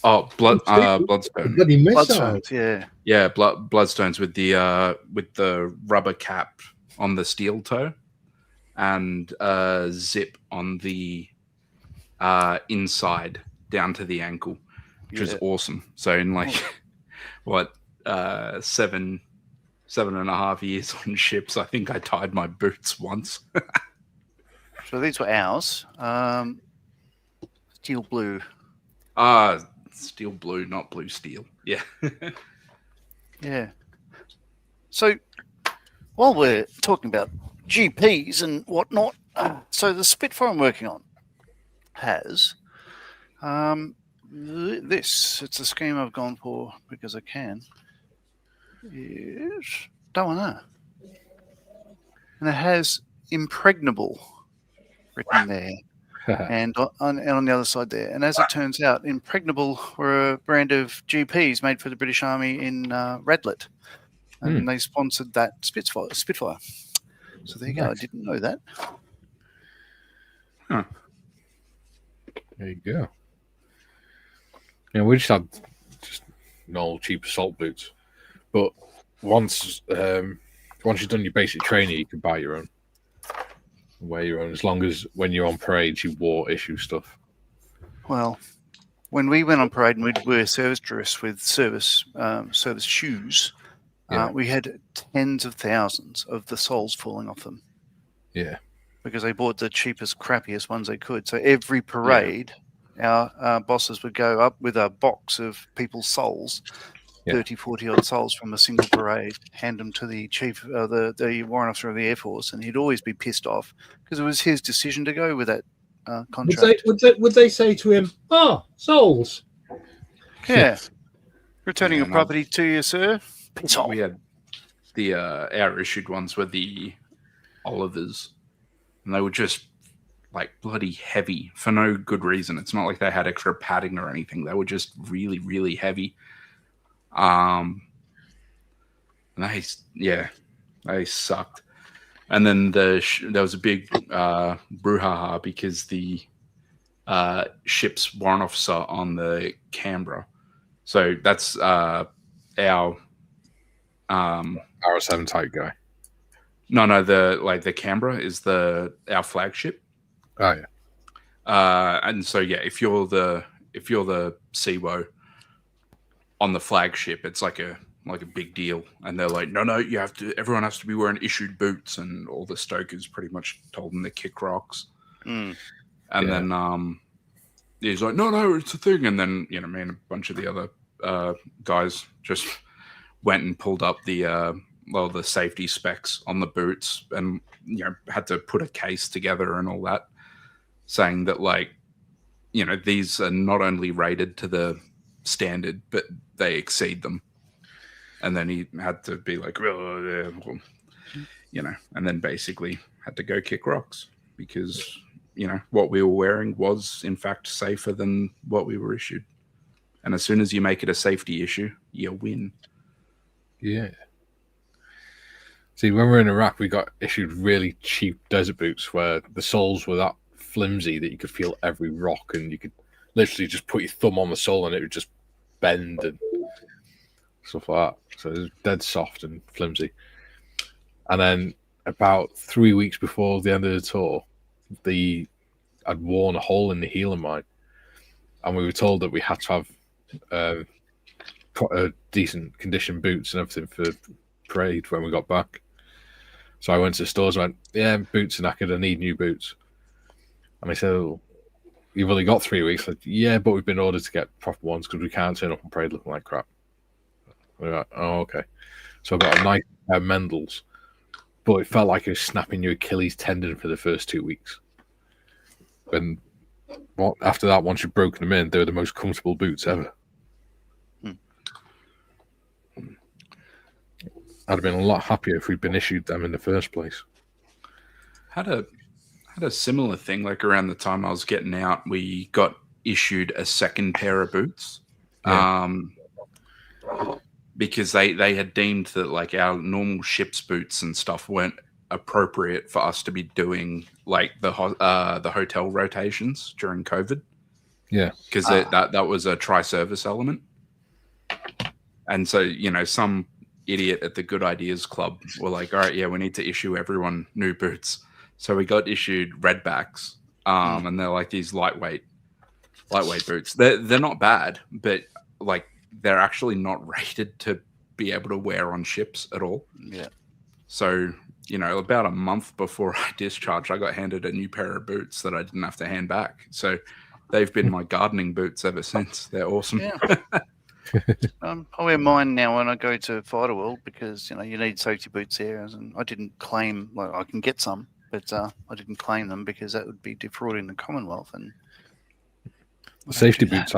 Bloodstone. Bloody missiles. Bloodstones, yeah. Yeah, Bloodstones with the rubber cap on the steel toe and zip on the inside down to the ankle, which is awesome. So in like 7.5 years on ships, I think I tied my boots once. So these were ours. Steel blue. Steel blue, not blue steel. Yeah. Yeah. So while we're talking about GPs and whatnot, so the Spitfire I'm working on has It's a scheme I've gone for because I can. Is don't know. And it has impregnable written there. And on the other side there. And as it turns out, Impregnable were a brand of GPs made for the British Army in Radlett. And they sponsored that Spitfire. So there you go. I didn't know that. Huh. There you go. Yeah, we just had normal cheap assault boots. But once you've done your basic training, you can buy your own. Wear your own, as long as when you're on parade, you wore issue stuff. Well, when we went on parade and we'd wear service dress with service shoes, we had tens of thousands of the soles falling off them. Yeah. Because they bought the cheapest, crappiest ones they could. So every parade, our bosses would go up with a box of people's soles, 30, 40 odd soles from a single parade, hand them to the chief, the warrant officer of the Air Force, and he'd always be pissed off because it was his decision to go with that contract. Would they say to him, souls? Yeah. Returning your property to you, sir. Piss off. We had our issued ones were the Olivers, and they were just like bloody heavy for no good reason. It's not like they had extra padding or anything. They were just really, really heavy. And they sucked. And then there was a big brouhaha because the ship's warrant officer on the Canberra. So that's our R7 type guy. No, the Canberra is our flagship. Oh yeah. And so if you're the CWO on the flagship, it's like a big deal, and they're like, no, everyone has to be wearing issued boots, and all the stokers pretty much told them to kick rocks. And then he's like, no, it's a thing. And then me and a bunch of the other guys just went and pulled up the safety specs on the boots, and had to put a case together and all that, saying that these are not only rated to the standard, but they exceed them. And then he had to be like, and then basically had to go kick rocks because what we were wearing was in fact safer than what we were issued. And as soon as you make it a safety issue, you win. Yeah. See, when we were in Iraq, we got issued really cheap desert boots where the soles were that flimsy that you could feel every rock, and you could literally just put your thumb on the sole and it would just bend and stuff like that. So it was dead soft and flimsy. And then about 3 weeks before the end of the tour, I'd worn a hole in the heel of mine, and we were told that we had to have decent condition boots and everything for parade when we got back. So I went to the stores and went, yeah, boots are knackered, I need new boots. And they said, oh, you've only got 3 weeks. Like, yeah, but we've been ordered to get proper ones because we can't turn up on parade looking like crap. We're like, oh, okay. So I got a nice pair of Mendel's, but it felt like it was snapping your Achilles tendon for the first 2 weeks. And after that, once you've broken them in, they were the most comfortable boots ever. I'd have been a lot happier if we'd been issued them in the first place. Had a similar thing, like around the time I was getting out, we got issued a second pair of boots. Because they had deemed that our normal ship's boots and stuff weren't appropriate for us to be doing the hotel rotations during COVID. Yeah, because that was a tri-service element, and so some idiot at the Good Ideas Club were like, all right, we need to issue everyone new boots. So we got issued Redbacks, and they're like these lightweight boots. They're not bad, but they're actually not rated to be able to wear on ships at all. Yeah. So, about a month before I discharged, I got handed a new pair of boots that I didn't have to hand back. So they've been my gardening boots ever since. They're awesome. Yeah. I wear mine now when I go to Fighter World because, you need safety boots there. And I didn't claim, I can get some, but I didn't claim them because that would be defrauding the Commonwealth. And The safety boots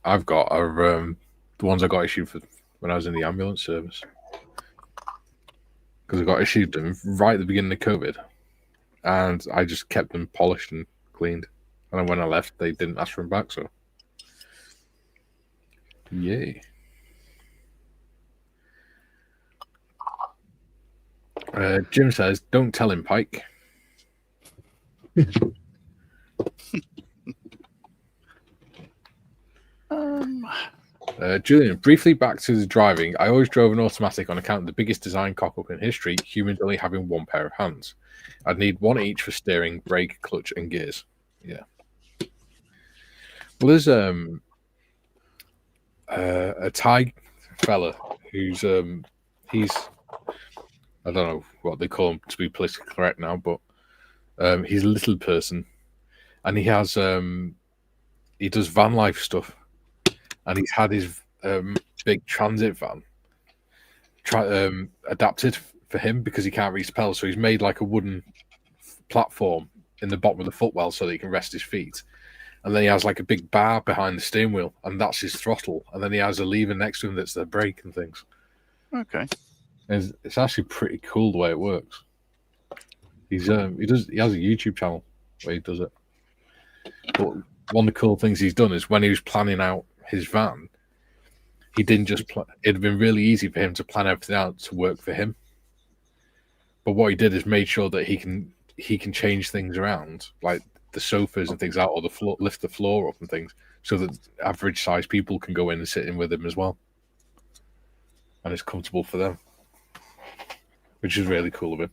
I've got are the ones I got issued for when I was in the ambulance service, because I got issued them right at the beginning of COVID, and I just kept them polished and cleaned. And then when I left, they didn't ask for them back. So, yay! Jim says, "Don't tell him, Pike." Julian, briefly back to the driving. I always drove an automatic on account of the biggest design cock-up in history, humans only having one pair of hands. I'd need one each for steering, brake, clutch, and gears. Yeah. Well, there's a Thai fella who's he's, I don't know what they call him to be politically correct now, but he's a little person, and he has he does van life stuff. And he's had his big transit van adapted for him because he can't reach the pedals. So he's made like a wooden platform in the bottom of the footwell so that he can rest his feet. And then he has like a big bar behind the steering wheel, and that's his throttle. And then he has a lever next to him that's the brake and things. Okay. And it's actually pretty cool the way it works. He has a YouTube channel where he does it. But one of the cool things he's done is when he was planning out his van, he didn't just it'd been really easy for him to plan everything out to work for him, but what he did is made sure that he can change things around, like the sofas and things out, or the floor, lift the floor up and things, so that average sized people can go in and sit in with him as well, and it's comfortable for them, which is really cool of him.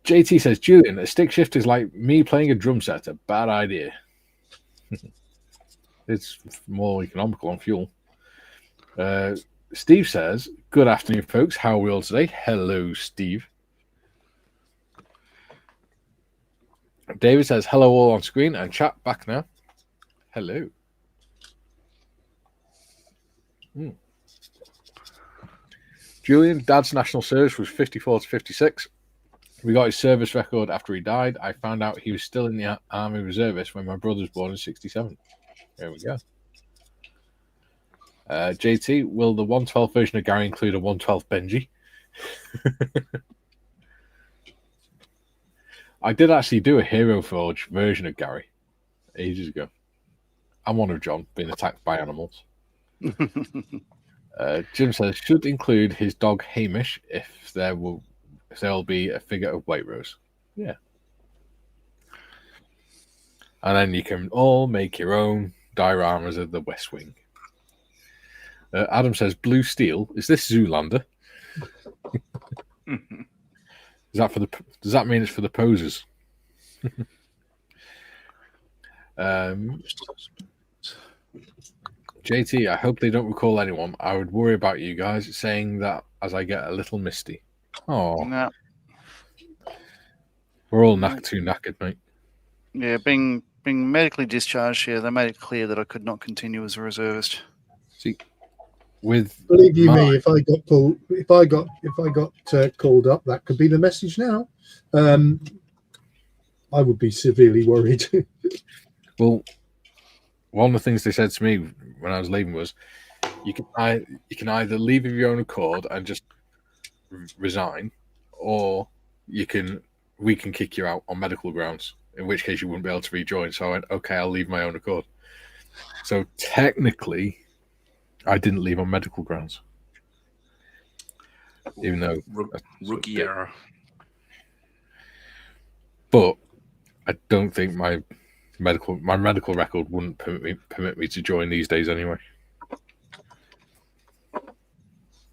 JT says, Julian, a stick shift is like me playing a drum set. A bad idea. It's more economical on fuel. Steve says, good afternoon, folks. How are we all today? Hello, Steve. David says, hello all on screen and chat back now. Hello. Julian, Dad's national service was 54 to 56. We got his service record after he died. I found out he was still in the Army Reservist when my brother was born in 67. There we go. JT, will the 112 version of Gary include a 112 Benji? I did actually do a Hero Forge version of Gary ages ago. I'm one of John being attacked by animals. Jim says, should include his dog Hamish if there will be a figure of White Rose. Yeah. And then you can all make your own dioramas of the West Wing. Adam says, blue steel. Is this Zoolander? Does that mean it's for the posers? JT, I hope they don't recall anyone. I would worry about you guys saying that as I get a little misty. Oh, No. We're all too knackered, mate. Yeah, being medically discharged, they made it clear that I could not continue as a reservist. See, believe me, if I got called up, that could be the message now. I would be severely worried. Well, one of the things they said to me when I was leaving was, you can either leave of your own accord and just resign, or we can kick you out on medical grounds, in which case you wouldn't be able to rejoin. So I went, okay, I'll leave my own accord. So technically, I didn't leave on medical grounds, even though rookie error. But I don't think my medical record wouldn't permit me to join these days anyway.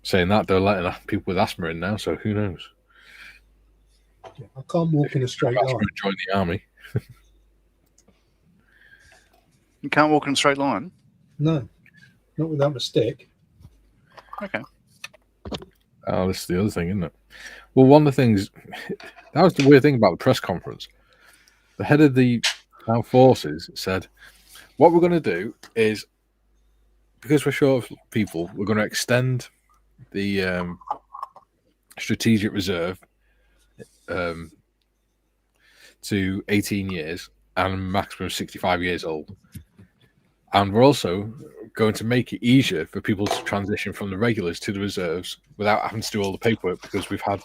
Saying that, they're letting people with asthma in now, so who knows? I can't walk in a straight line. Join the army. You can't walk in a straight line? No, not without a stick. Okay. Oh, this is the other thing, isn't it? Well, one of the things, that was the weird thing about the press conference. The head of the armed forces said, what we're going to do is, because we're short of people, we're going to extend the strategic reserve to 18 years, and a maximum of 65 years old. And we're also going to make it easier for people to transition from the regulars to the reserves without having to do all the paperwork, because we've had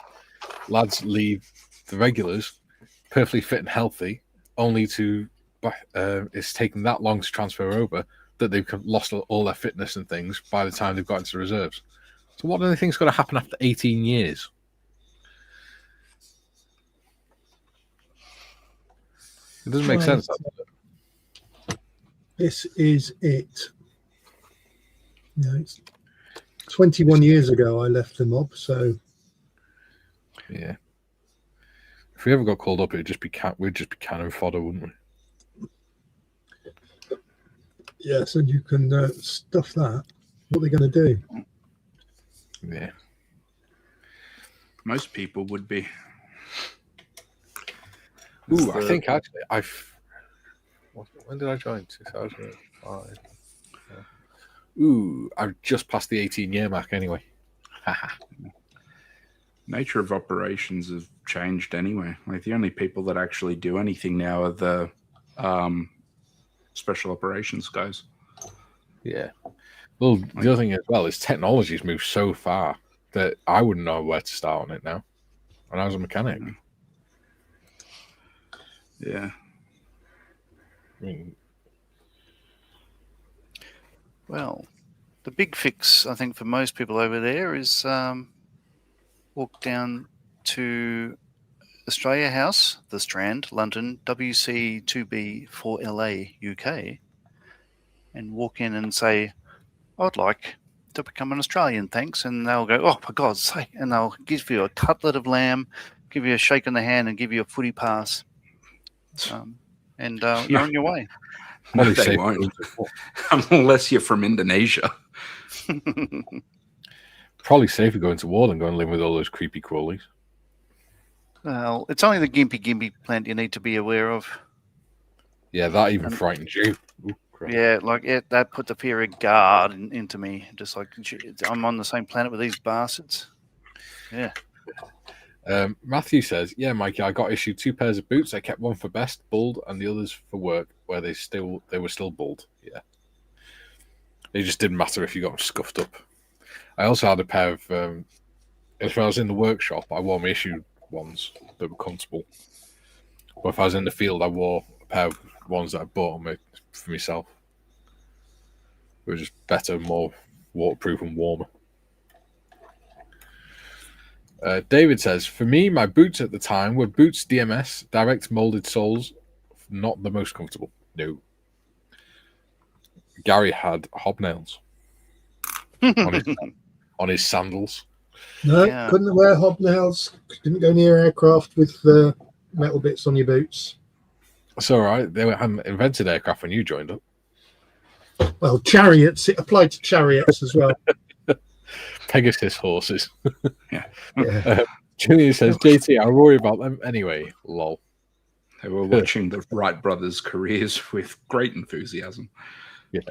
lads leave the regulars perfectly fit and healthy, only to it's taken that long to transfer over that they've lost all their fitness and things by the time they've got into the reserves. So what do they think is going to happen after 18 years? It doesn't make sense. This is it. No, it's 21 years ago I left the mob, so yeah. If we ever got called up, we'd just be cannon fodder, wouldn't we? yes, and you can stuff that. What are they going to do? Yeah. Most people would be. Ooh, I think actually when did I join? 2005. Ooh, I've just passed the 18-year mark anyway. Nature of operations have changed anyway. Like the only people that actually do anything now are the special operations guys. Yeah. Well, the other thing as well is technology's moved so far that I wouldn't know where to start on it now. And I was a mechanic. Yeah. I mean, Well, the big fix, I think, for most people over there is walk down to Australia House, The Strand, London, WC2B4LA, UK, and walk in and say, I'd like to become an Australian, thanks. And they'll go, oh, for God's sake. And they'll give you a cutlet of lamb, give you a shake on the hand, and give you a footy pass. And you're on your way. No, they won't. Unless you're from Indonesia. Probably safer going to war than going to live with all those creepy crawlies. Well, it's only the gimpy plant you need to be aware of. Yeah, that even frightens you. Ooh, yeah, like that put the fear of God into me. Just like I'm on the same planet with these bastards. Yeah. Matthew says, yeah, Mikey, I got issued 2 pairs of boots. I kept one for best, bald, and the others for work, where they were still bald. Yeah. It just didn't matter if you got them scuffed up. I also had a pair of, if I was in the workshop, I wore my issued ones that were comfortable. But if I was in the field, I wore a pair of ones that I bought for myself. They were just better, more waterproof and warmer. David says, for me, my boots at the time were Boots DMS, direct molded soles, not the most comfortable. No. Gary had hobnails on his sandals. No, Yeah. couldn't wear hobnails. Didn't go near aircraft with metal bits on your boots. It's all right. They hadn't invented aircraft when you joined up. Well, chariots. It applied to chariots as well. Pegasus horses. Yeah. Julian says, JT, I worry about them anyway. Lol. They were watching the Wright brothers' careers with great enthusiasm. Yeah.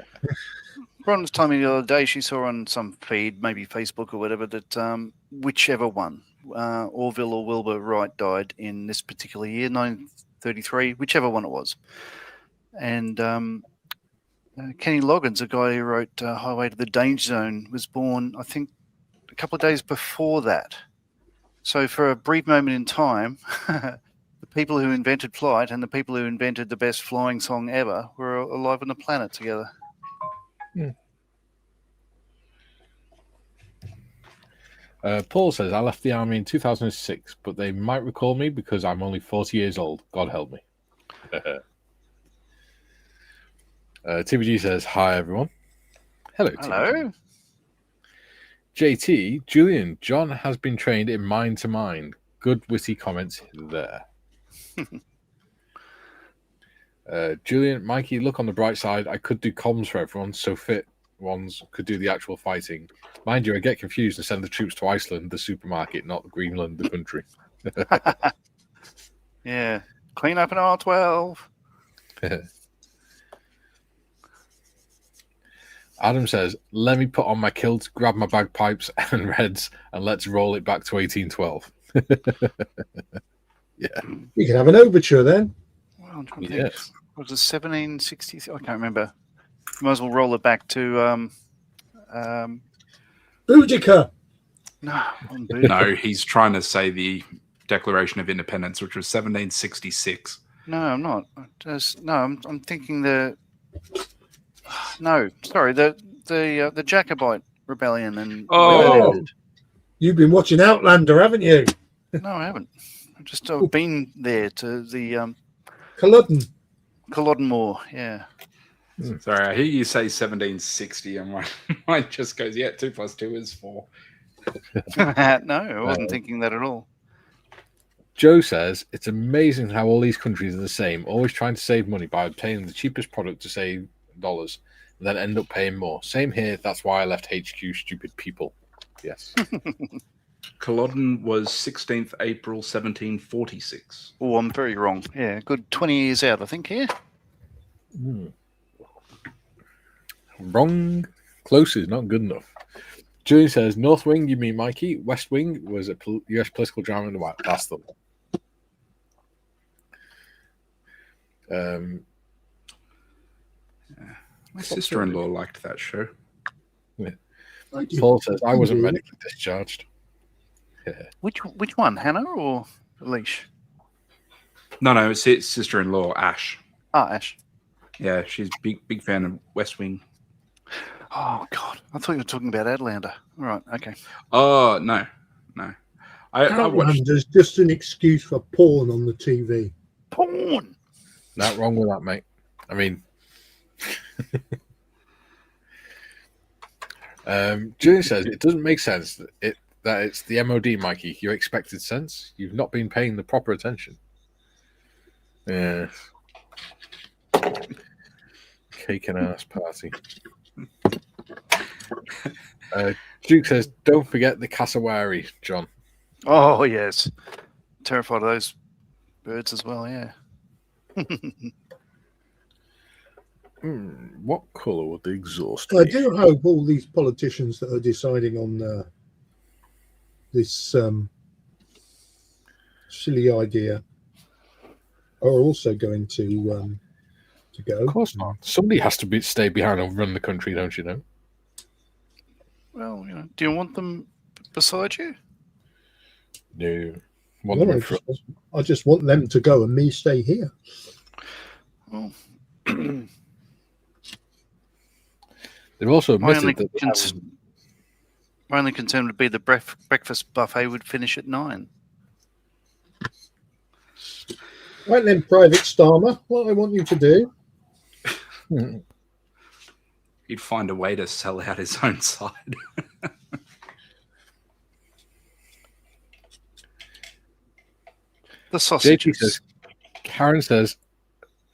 Ron was telling me the other day she saw on some feed, maybe Facebook or whatever, that whichever one, Orville or Wilbur Wright died in this particular year, 1933, whichever one it was. And Kenny Loggins, a guy who wrote Highway to the Danger Zone, was born, I think, a couple of days before that. So for a brief moment in time, the people who invented flight and the people who invented the best flying song ever were alive on the planet together. Yeah. Paul says, I left the army in 2006, but they might recall me because I'm only 40 years old. God help me. TBG says, hi, everyone. Hello, Hello. TBG. JT, Julian, John has been trained in mind to mind. Good witty comments there. Julian, Mikey, look on the bright side. I could do comms for everyone, so fit ones could do the actual fighting. Mind you, I get confused and send the troops to Iceland, the supermarket, not Greenland, the country. Yeah. Clean up an R12. Adam says, let me put on my kilt, grab my bagpipes and reds, and let's roll it back to 1812. Yeah. You can have an overture then. I'm trying to think. Yes. Was it 1760? I can't remember. Might as well roll it back to Boudica. no, wasn't Boudica. No, he's trying to say the Declaration of Independence, which was 1766. No, I'm not. I'm thinking the. No, sorry, the Jacobite rebellion and. Oh. You've been watching Outlander, haven't you? No, I haven't. I've been there to the Culloden. Culloden Moor. Yeah. Sorry, I hear you say 1760, and mine just goes, 2 + 2 is 4. No, I wasn't thinking that at all. Joe says it's amazing how all these countries are the same, always trying to save money by obtaining the cheapest product to save dollars, and then end up paying more. Same here. That's why I left HQ. Stupid people. Yes. Culloden was 16th April 1746. Oh, I'm very wrong. Yeah, good 20 years out, I think. Here. Wrong. Close is not good enough. Julian says, North Wing, you mean Mikey? West Wing was a US political drama in the White. That's the one. My sister-in-law liked that show. Yeah. Paul says, I wasn't medically discharged. Yeah. Which one, Hannah or Leash? No, it's his sister-in-law, Ash. Ah, Ash. Yeah, she's big fan of West Wing. Oh, God. I thought you were talking about Outlander. All right, okay. Oh, no. I watched... Outlander's just an excuse for porn on the TV. Porn! Not wrong with that, mate. I mean... Julian says, it doesn't make sense that it's the MOD, Mikey. You expected sense? You've not been paying the proper attention. Yeah. Cake and ass party. Duke says, don't forget the cassowary, John. Oh, yes. Terrified of those birds as well, yeah. What colour would the exhaust I be? do hope all these politicians that are deciding on this silly idea are also going to go. Of course not. Somebody has to stay behind and run the country, don't you know? Well, do you want them beside you? No. No, I just want them to go and me stay here. Well, they've also admitted that my only concern would be the breakfast buffet would finish at 9. Right then, Private Starmer, what I want you to do. He'd find a way to sell out his own side. The sausages. JP says, Karen says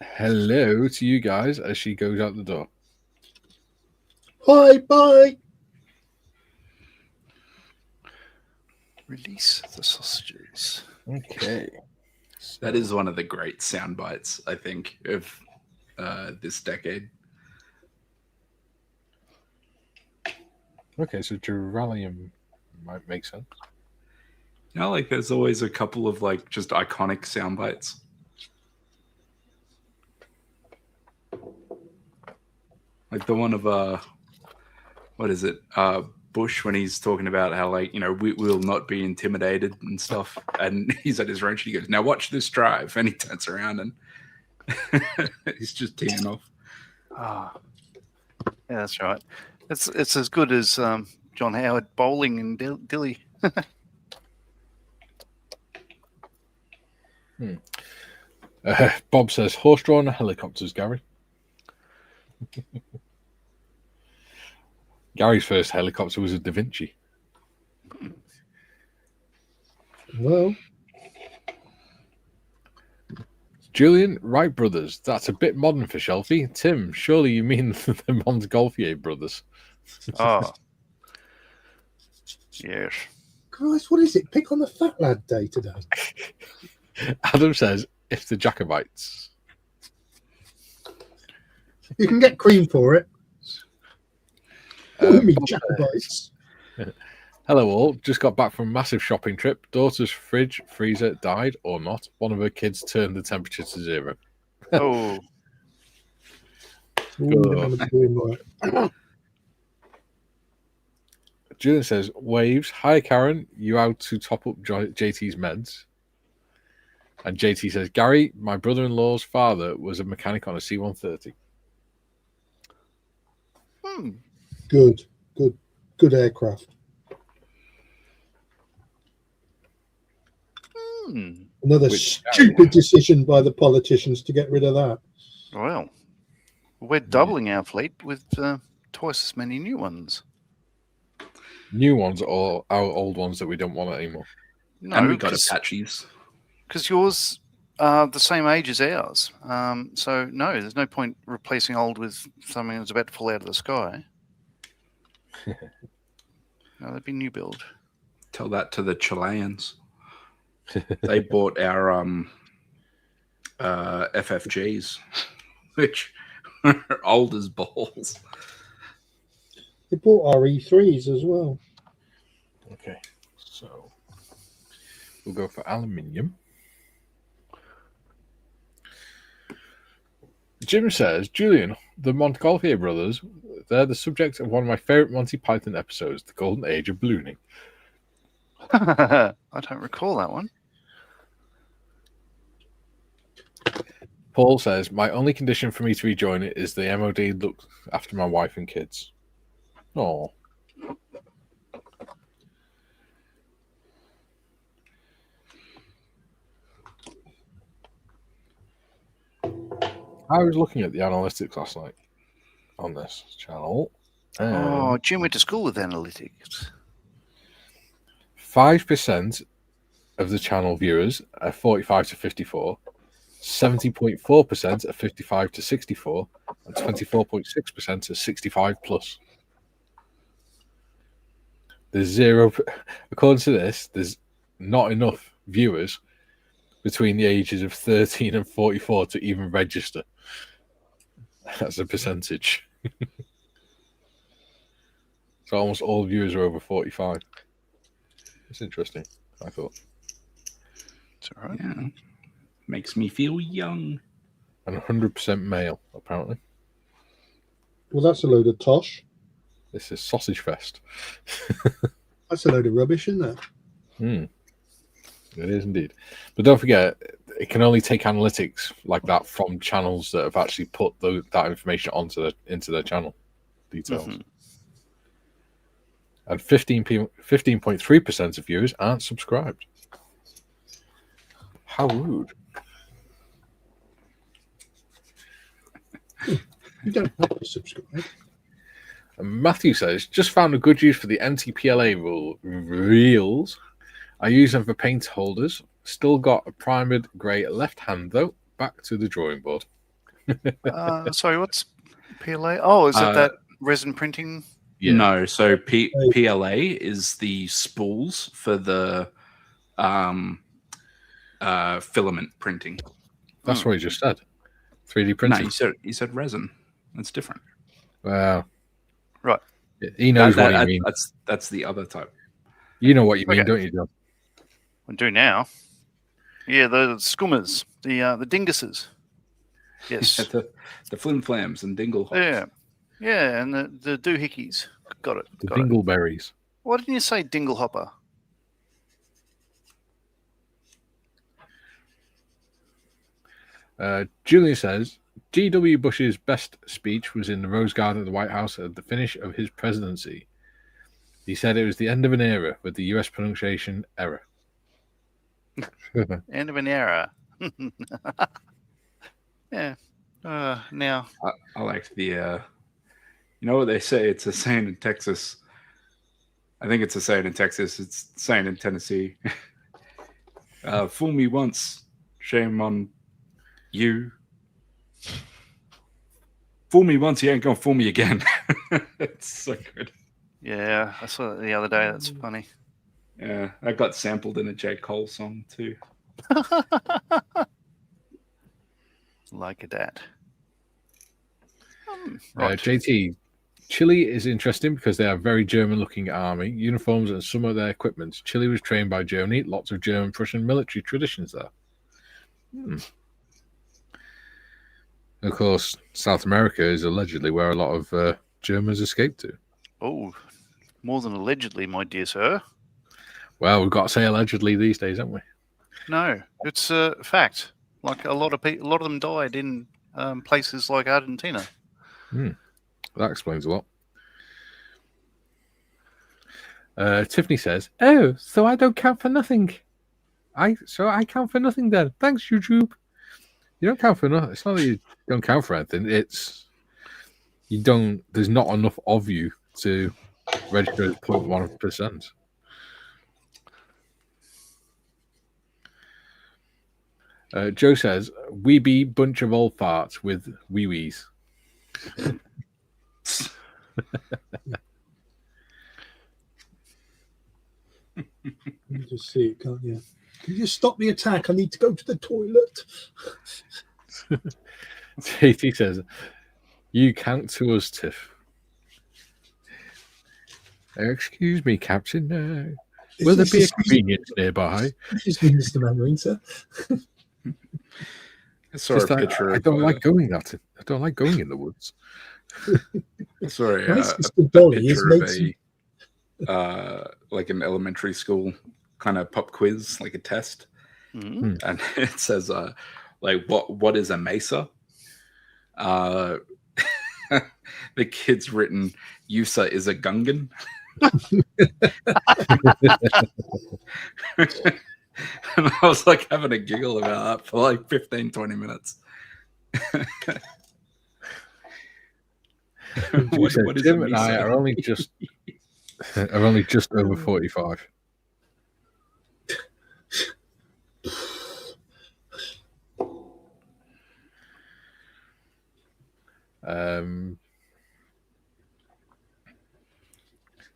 hello to you guys as she goes out the door. Hi, bye. Release the sausages. Okay. That is one of the great sound bites, I think, of this decade. Okay, so Duralium might make sense. Like there's always a couple of just iconic sound bites. Like the one of what is it? Bush, when he's talking about how we will not be intimidated and stuff, and he's at his ranch and he goes, now watch this drive, and he turns around and he's just teeing off. Ah, yeah, that's right. It's as good as John Howard bowling in Dilly. Bob says horse-drawn helicopters, Gary. Gary's first helicopter was a Da Vinci. Well, Julian, Wright brothers. That's a bit modern for Shelfie. Tim, surely you mean the Montgolfier brothers? Oh, yes. Christ, what is it? Pick on the fat lad day today. Adam says, if the Jacobites. You can get cream for it. What do you mean, Jacobites? Hello all, just got back from a massive shopping trip. Daughter's fridge freezer died or not. One of her kids turned the temperature to 0. Oh, Ooh, don't want to be doing that. Julian says, Waves, hi Karen, you out to top up JT's meds? And JT says, Gary, my brother-in-law's father was a mechanic on a C-130. Good aircraft. Another stupid decision by the politicians to get rid of that. Well, we're doubling our fleet with twice as many new ones. New ones or our old ones that we don't want anymore? No, and we got Apaches. Because yours are the same age as ours. So, no, there's no point replacing old with something that's about to fall out of the sky. No, that'd be new build. Tell that to the Chileans. They bought our FFGs, which are old as balls. They bought our E3s as well. Okay, so we'll go for aluminium. Jim says, Julian, the Montgolfier brothers, they're the subject of one of my favorite Monty Python episodes, The Golden Age of Ballooning. I don't recall that one. Paul says, my only condition for me to rejoin it is the MOD looks after my wife and kids. Oh. I was looking at the analytics last night on this channel. Oh, Jim went to school with analytics. 5% of the channel viewers are 45 to 54, 70.4% are 55 to 64, and 24.6% are 65 plus. There's zero, according to this, there's not enough viewers between the ages of 13 and 44 to even register. That's a percentage. So almost all viewers are over 45. It's interesting, I thought. It's all right. Yeah. Makes me feel young. And 100% male, apparently. Well, that's a load of tosh. This is Sausage Fest. That's a load of rubbish, isn't it? It is indeed. But don't forget, it can only take analytics like that from channels that have actually put that information into their channel details. Mm-hmm. And 15.3% of viewers aren't subscribed. How rude. You don't have to subscribe. And Matthew says, just found a good use for the NTPLA reels. I use them for paint holders. Still got a primered grey left hand, though. Back to the drawing board. Sorry, what's PLA? Oh, is it that resin printing? Yeah. No, so PLA is the spools for the filament printing. That's what he just said. 3D printing. No, you said resin. That's different. Wow. Right. He knows what he means. That's the other type. You know what you mean, don't you, John? I do now. Yeah, the skummers, the dinguses. Yes. the flim flams and dingle hops. Yeah. Yeah, and the doohickeys. Got it. The dingleberries. Why didn't you say dinglehopper? Julian says, G.W. Bush's best speech was in the Rose Garden at the White House at the finish of his presidency. He said it was the end of an era with the U.S. pronunciation error. End of an era. Yeah. Now. I like the, you know what they say? It's a saying in Texas. I think it's a saying in Texas. It's a saying in Tennessee. Fool me once, shame on you. Fool me once, you ain't gonna fool me again. It's so good. Yeah, I saw it the other day. That's funny. Yeah, I got sampled in a J. Cole song too. Like that. Right. JT, Chile is interesting because they are very German-looking army uniforms and some of their equipment. Chile was trained by Germany. Lots of German-Prussian military traditions there. Of course, South America is allegedly where a lot of Germans escaped to. Oh, more than allegedly, my dear sir. Well, we've got to say allegedly these days, haven't we? No, it's a fact. Like a lot of people, a lot of them died in places like Argentina. That explains a lot. Tiffany says, "Oh, so I don't count for nothing. I count for nothing then. Thanks, YouTube. You don't count for nothing. It's not that you don't count for anything. It's you don't. There's not enough of you to register as 0.1%. Joe says, "We be bunch of old farts with wee-wees." You just see it, can't you? Can you stop the attack? I need to go to the toilet. JT says, "You count to us, Tiff." Excuse me, Captain. Will there be a convenience nearby? Excuse me, Mr. Mandarin, sir. I saw a picture. I don't like going at it. I don't like going in the woods. Sorry, Nice, a Mr. Dolly. picture It of makes like an elementary school kind of pop quiz, like a test, Mm-hmm. and it says like what is a mesa? The kid's written Yusa is a Gungan. And I was like having a giggle about that for like 15-20 minutes. What is Tim a and I mesa? are only just over 45.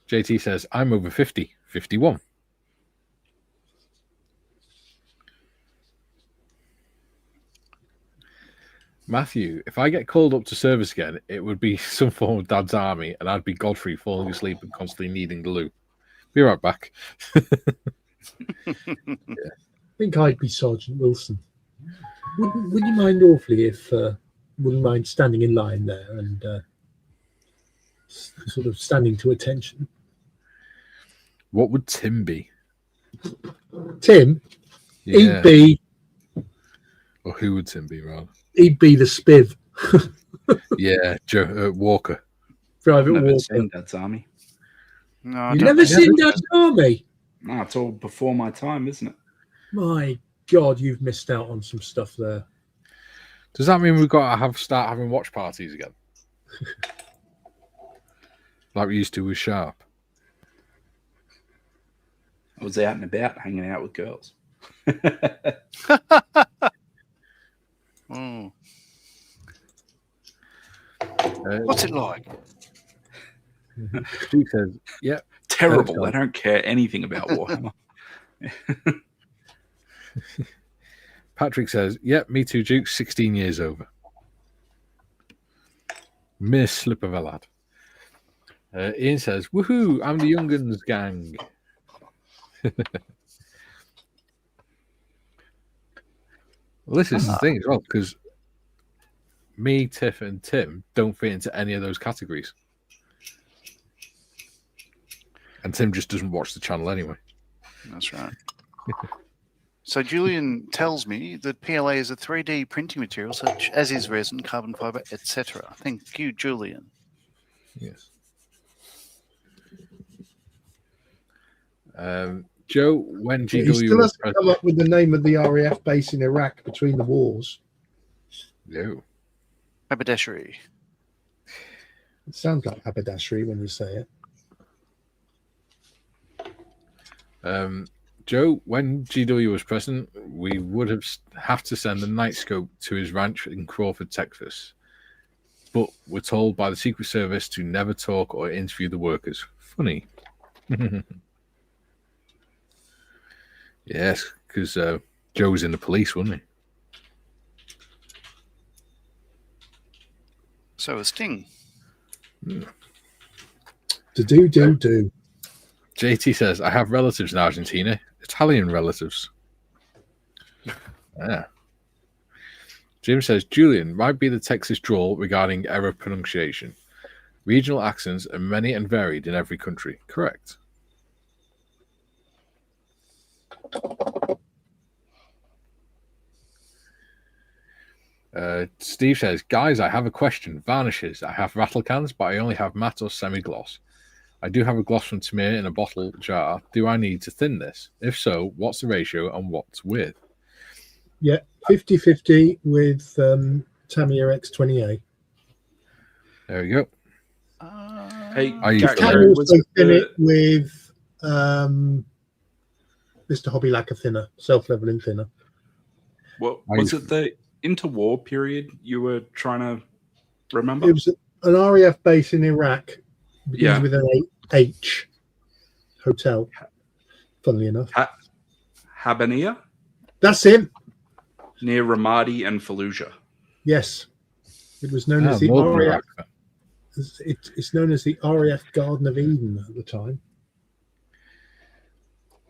JT says, "I'm over 50, 51. Matthew, if I get called up to service again, it would be some form of Dad's Army, and I'd be Godfrey falling asleep and constantly needing the loo. Be right back." I think I'd be Sergeant Wilson. Would you mind awfully if wouldn't mind standing in line there and sort of standing to attention? What would Tim be? Tim, Yeah. he'd be Or who would Tim be, rather? the spiv. Yeah, Joe Walker. Private Never Walker. seen Dad's Army. No, I You don't never think- seen Dad's Army? No, it's all before my time, isn't it? My God, you've missed out on some stuff there. Does that mean we've got to start having watch parties again? Like we used to with Sharp? I was out and about hanging out with girls. Oh. Uh, What's it like? Duke says, "Yeah." Terrible. That's They don't care anything about Warhammer. Patrick says, "Yeah, me too, Duke. 16 years over." Miss slip of a lad. Ian says, "Woohoo! I'm the Young'uns gang." Well, this is the thing as well, because me, Tiff, and Tim don't fit into any of those categories. And Tim just doesn't watch the channel anyway. That's right. So Julian tells me that PLA is a 3D printing material, such as is resin, carbon fiber, etc. Thank you, Julian. Yes. Joe, when He GW still was hasn't come up with the name of the RAF base in Iraq between the wars. No. Haberdashery. It sounds like haberdashery when you say it. Joe, when GW was present, we would have to send a night scope to his ranch in Crawford, Texas. But we're told by the Secret Service to never talk or interview the workers. Funny. Yes, because Joe was in the police, wasn't So a Sting. Do. JT says, "I have relatives in Argentina, Italian relatives." Yeah. Jim says, Julian, might be the Texas drawl regarding error pronunciation. Regional accents are many and varied in every country. Correct. Steve says, guys, I have a question. Varnishes. I have rattle cans, but I only have matte or semi-gloss. I do have a gloss from Tamir in a bottle jar. Do I need to thin this? If so, what's the ratio and what's with? Yeah, 50-50 with Tamiya X20A. There we go. Hey, You can also thin it with Mr. Hobby Lacquer thinner, self-leveling thinner. What was it? The interwar period you were trying to remember? It was an RAF base in Iraq. Begins with an H. Hotel. Funnily enough. Habania? That's him. Near Ramadi and Fallujah. Yes. It was known as the RAF. It's known as the RAF Garden of Eden at the time.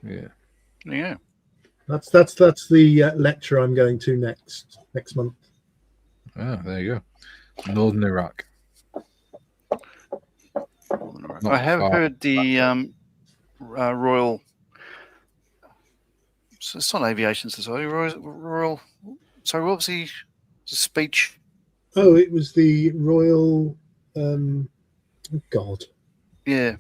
Yeah. Yeah. That's the lecture I'm going to next month. Ah, there you go. Northern Iraq. I have heard the Royal. It's not Aviation Society. Royal. Sorry, what was the speech? Oh, it was the Royal. God. Yeah.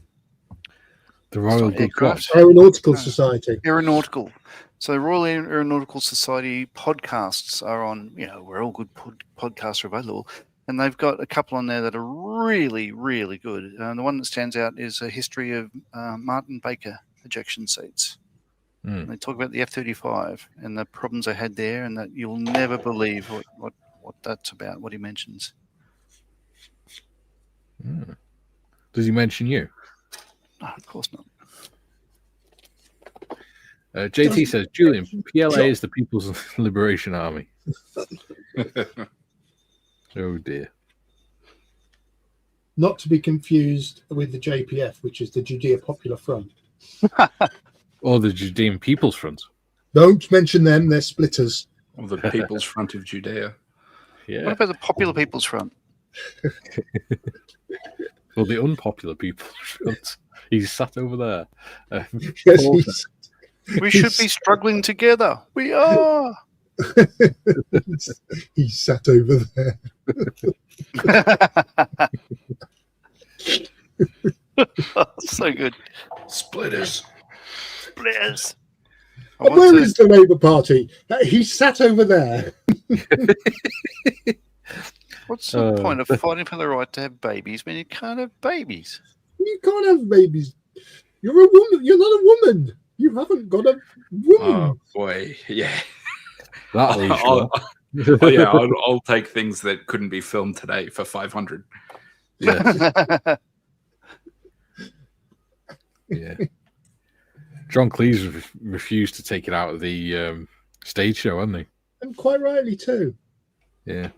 The Royal Aircraft. Aeronautical Society. Aeronautical. So the Royal Aeronautical Society podcasts are on, where all good podcasts are available. And they've got a couple on there that are really, really good. The one that stands out is a history of Martin Baker ejection seats. And they talk about the F-35 and the problems they had there, and that you'll never believe what that's about, what he mentions. Does he mention you? No, of course not. JT says, Julian, PLA is the People's Liberation Army. Oh, dear. Not to be confused with the JPF, which is the Judea Popular Front. Or the Judean People's Front. Don't mention them, they're splitters. Or the People's Front of Judea. Yeah. What about the Popular People's Front? Well, the unpopular People's Front. He's sat over there. Yes, we should be struggling together. We are. He sat over there. So good. Splitters. Where is the Labour Party? He sat over there. What's the point of fighting for the right to have babies when you can't have babies? You can't have babies. You're a woman. You're not a woman. You haven't got a woman. Oh boy, yeah. I'll take things that couldn't be filmed today for 500. Yeah. Yeah. John Cleese refused to take it out of the stage show, hasn't he? And quite rightly too. Yeah.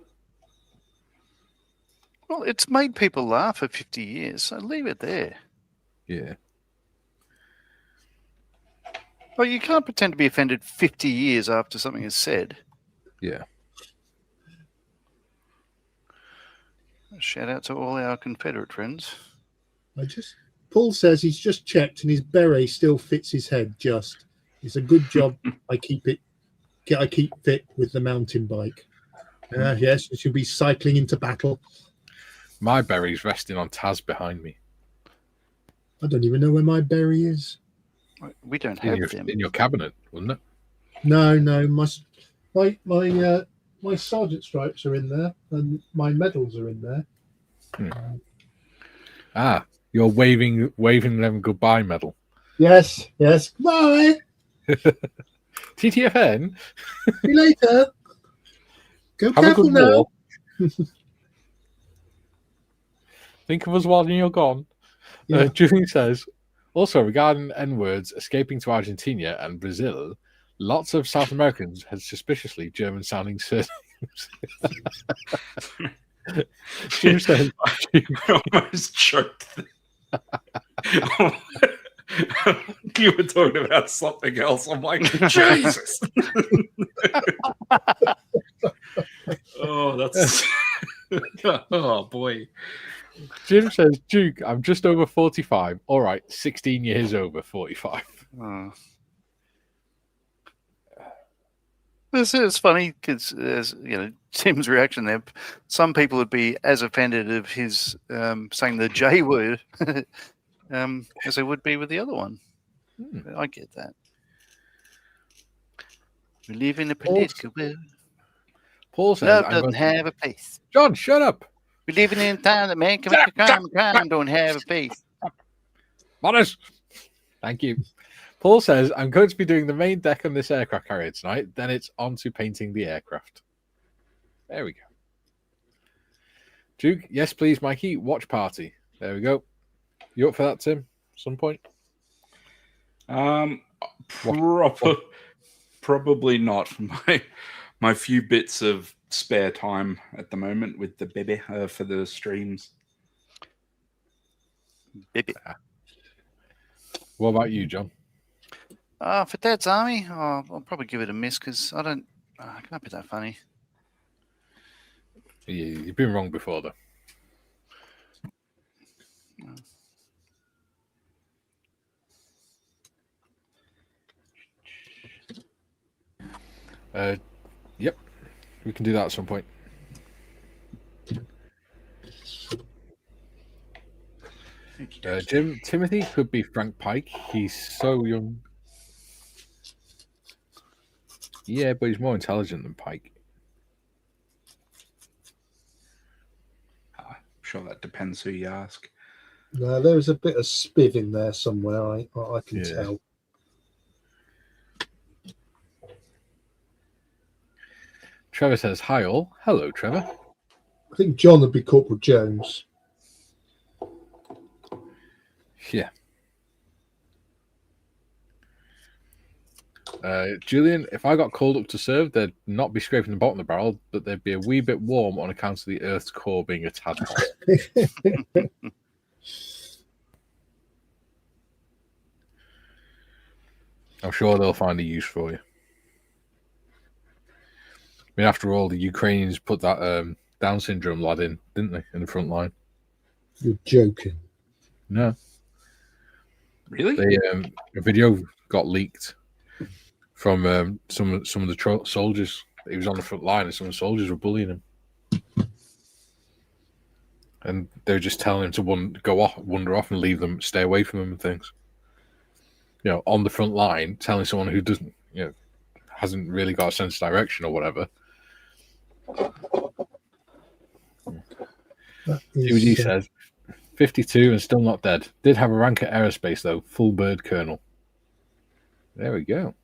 Well, it's made people laugh for 50 years, so leave it there. Yeah. Well, you can't pretend to be offended 50 years after something is said. Yeah. Shout out to all our Confederate friends. Paul says he's just checked and his beret still fits his head just. It's a good job I keep fit with the mountain bike. Yes, it should be cycling into battle. My berry's resting on Taz behind me. I don't even know where my berry is. We don't have them. In your cabinet, wouldn't it? No. My sergeant stripes are in there and my medals are in there. You're waving them goodbye medal. Yes. Bye. TTFN. See you later. Go Have careful now. Think of us while you're gone. Yeah. Julian says, also regarding N-words escaping to Argentina and Brazil, lots of South Americans had suspiciously German-sounding surnames. Jim says, I almost choked. You were talking about something else. I'm like, Jesus. Oh, that's oh boy. Jim says, Duke, I'm just over 45. All right, 16 years over 45. Oh. It's funny because, you know, Tim's reaction there. Some people would be as offended of his saying the J word as they would be with the other one. I get that. We live in a political world. Paul says, Love doesn't have a face. John, shut up. We live in a time that man commits a crime, crime don't have a face. Modest. Thank you. Paul says, I'm going to be doing the main deck on this aircraft carrier tonight. Then it's on to painting the aircraft. There we go. Duke, yes, please, Mikey. Watch party. There we go. You up for that, Tim? At some point? Probably not. My few bits of spare time at the moment with the baby for the streams. Baby. What about you, John? For Dad's Army, I'll probably give it a miss because I can't be that funny. You've been wrong before, though. Yep, we can do that at some point. Jim Timothy could be Frank Pike. He's so young. Yeah, but he's more intelligent than Pike. I'm sure that depends who you ask. No, there's a bit of spiv in there somewhere. I can tell. Trevor says, hi all. Hello, Trevor. I think John would be Corporal Jones. Yeah. Julian, if I got called up to serve, they'd not be scraping the bottom of the barrel, but they'd be a wee bit warm on account of the Earth's core being a tad hot. I'm sure they'll find a use for you. I mean, after all, the Ukrainians put that Down syndrome lad in, didn't they, in the front line? You're joking. No. Really? A video got leaked from some of the soldiers. He was on the front line, and some of the soldiers were bullying him, and they were just telling him to wander off, and leave them, stay away from them, and things. You know, on the front line, telling someone who doesn't, hasn't really got a sense of direction or whatever. TVG says 52 and still not dead. Did have a rank at aerospace though, full bird colonel. There we go.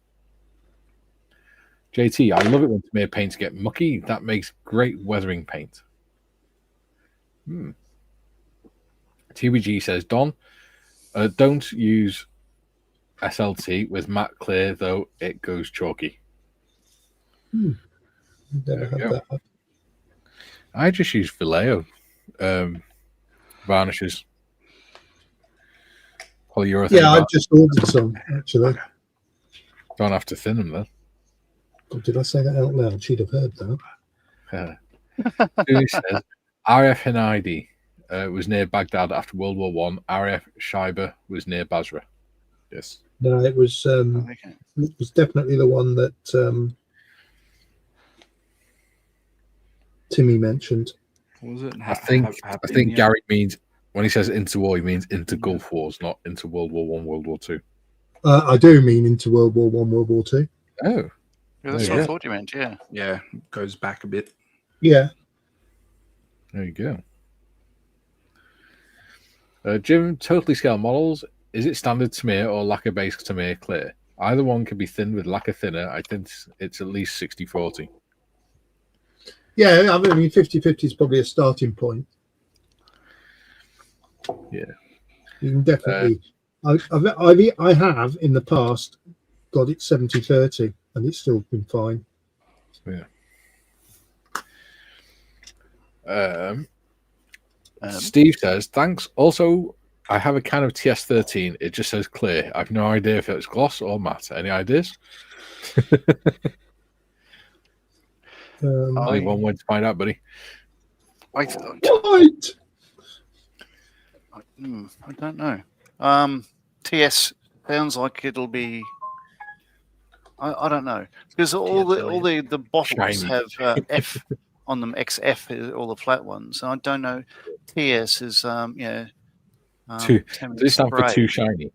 JT, I love it when smear paints get mucky. That makes great weathering paint. TBG says, Don, don't use SLT with matte clear, though it goes chalky. Never had that. I just use Vallejo varnishes. Polyurethane. Yeah, I've just ordered some, actually. Don't have to thin them, though. Oh, did I say that out loud? She'd have heard that. He says, RF Hinaidi was near Baghdad after World War One. RF Shaiba was near Basra. Yes. No, it was definitely the one that Timmy mentioned. What was it? I think Gary means, when he says into war, he means into Gulf Wars, not into World War One, World War Two. I do mean into World War One, World War Two. Oh. Yeah, that's what I thought you meant, yeah. Yeah, goes back a bit. Yeah. There you go. Jim, totally scale models. Is it standard smear or lacquer based smear clear? Either one can be thinned with lacquer thinner. I think it's at least 60-40. Yeah, I mean 50-50 is probably a starting point. Yeah. You can definitely. I have in the past got it 70-30 and it's still been fine. Yeah. Steve says, thanks. Also, I have a can of TS13. It just says clear. I have no idea if it's gloss or matte. Any ideas? Only one way to find out, buddy. I What? don't know. TS sounds like it'll be. I don't know, because all the bottles Shiny. have F on them. XF is all the flat ones. And I don't know. TS is Does it stand for spray. too shiny?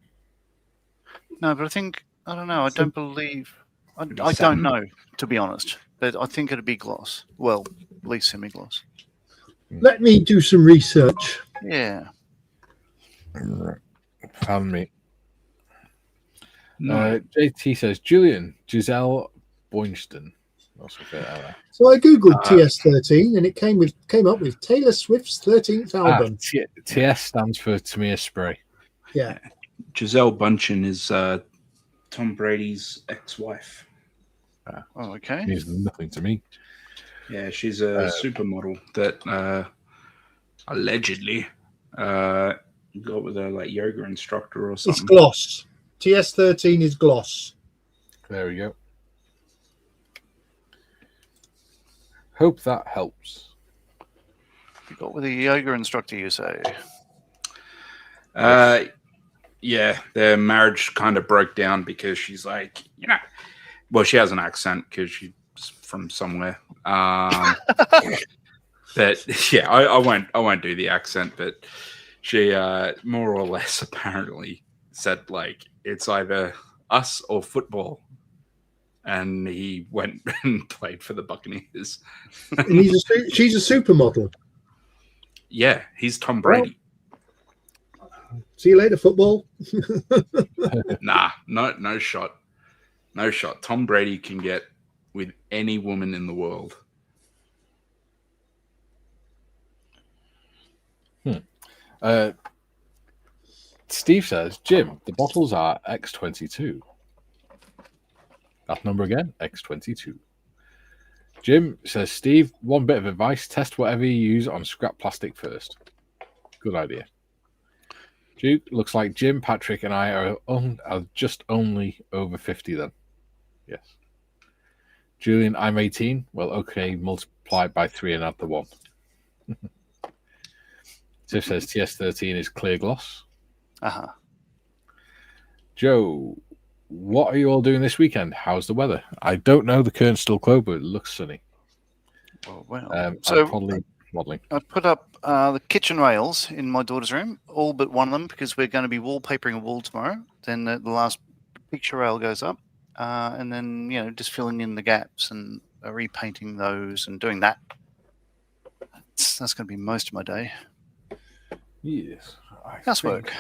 No, but I don't know. I don't believe. I don't satin? know, to be honest. But I think it'd be gloss. Well, at least semi-gloss. Let me do some research. Yeah. Pardon me. No. JT says Giselle Boynston. So I googled TS13 and it came up with Taylor Swift's 13th album. TS stands for Tamir Spray. Yeah. Giselle Bundchen is Tom Brady's ex-wife. Oh, okay. Means nothing to me. Yeah, she's a supermodel that allegedly got with a yoga instructor or something. It's gloss. TS13 is gloss. There we go. Hope that helps. You got with a yoga instructor, you say? Yeah, their marriage kind of broke down because she's like, well, she has an accent because she's from somewhere. But yeah, I won't do the accent, but she more or less apparently said it's either us or football. And he went and played for the Buccaneers. And she's a supermodel. Yeah, he's Tom Brady. See you later, football. Nah, no shot. No shot. Tom Brady can get with any woman in the world. Steve says, Jim, the bottles are X22. That number again, X22. Jim says, Steve, one bit of advice, test whatever you use on scrap plastic first. Good idea. Duke, looks like Jim, Patrick, and I are just only over 50 then. Yes. Julian, I'm 18. Well, okay, multiply it by 3 and add the 1. Tiff says TS13 is clear gloss. Uh-huh. Joe, what are you all doing this weekend? How's the weather? I don't know. The curtain's still closed, but it looks sunny. Oh, well. I'm So probably modelling. I put up the kitchen rails in my daughter's room, all but one of them, because we're going to be wallpapering a wall tomorrow. Then the last picture rail goes up, and then just filling in the gaps and repainting those and doing that. That's going to be most of my day. Yes. Housework.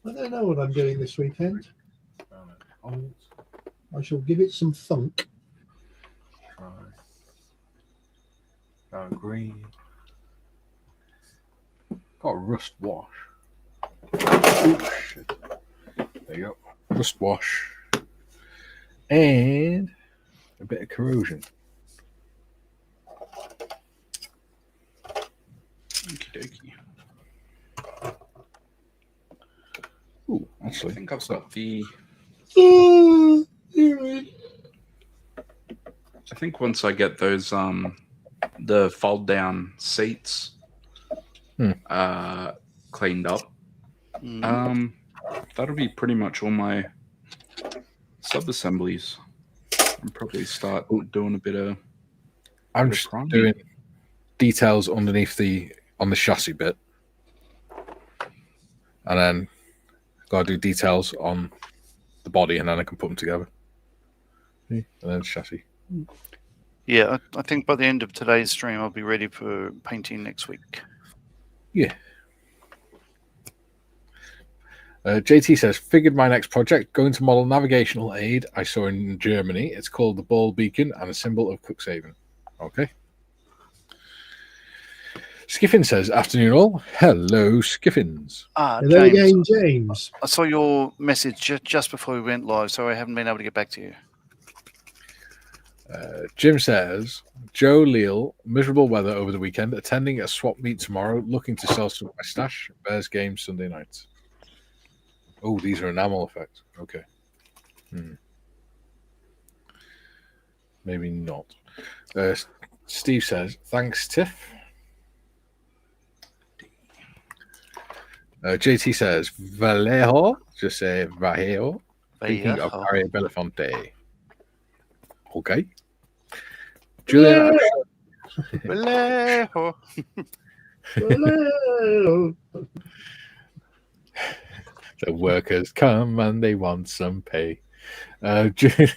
I don't know what I'm doing this weekend. I shall give it some funk. Green. Got a rust wash. Oh, shit. There you go. Rust wash. And a bit of corrosion. Okey-dokey. Ooh, actually. I think I've got the... I think once I get those the fold down seats cleaned up, that'll be pretty much all my sub assemblies. I'll probably start doing a bit of I'm just doing details underneath on the chassis bit, and then got to do details on the body, and then I can put them together. And then chassis. Yeah, I think by the end of today's stream, I'll be ready for painting next week. Yeah. JT says, figured my next project, going to model navigational aid I saw in Germany. It's called the ball beacon and a symbol of Cuxhaven. Okay. Skiffin says, afternoon all. Hello, Skiffins. Hello again, James. I saw your message just before we went live, so I haven't been able to get back to you. Jim says, Joe Leal, miserable weather over the weekend, attending a swap meet tomorrow, looking to sell some of my stash. Bears game Sunday night. Oh, these are enamel effects. Okay. Maybe not. Steve says, thanks, Tiff. JT says, Vallejo. Just say Vallejo. Thinking of Harry Belafonte. Okay. Julian. Vallejo. The workers come and they want some pay. Allegedly.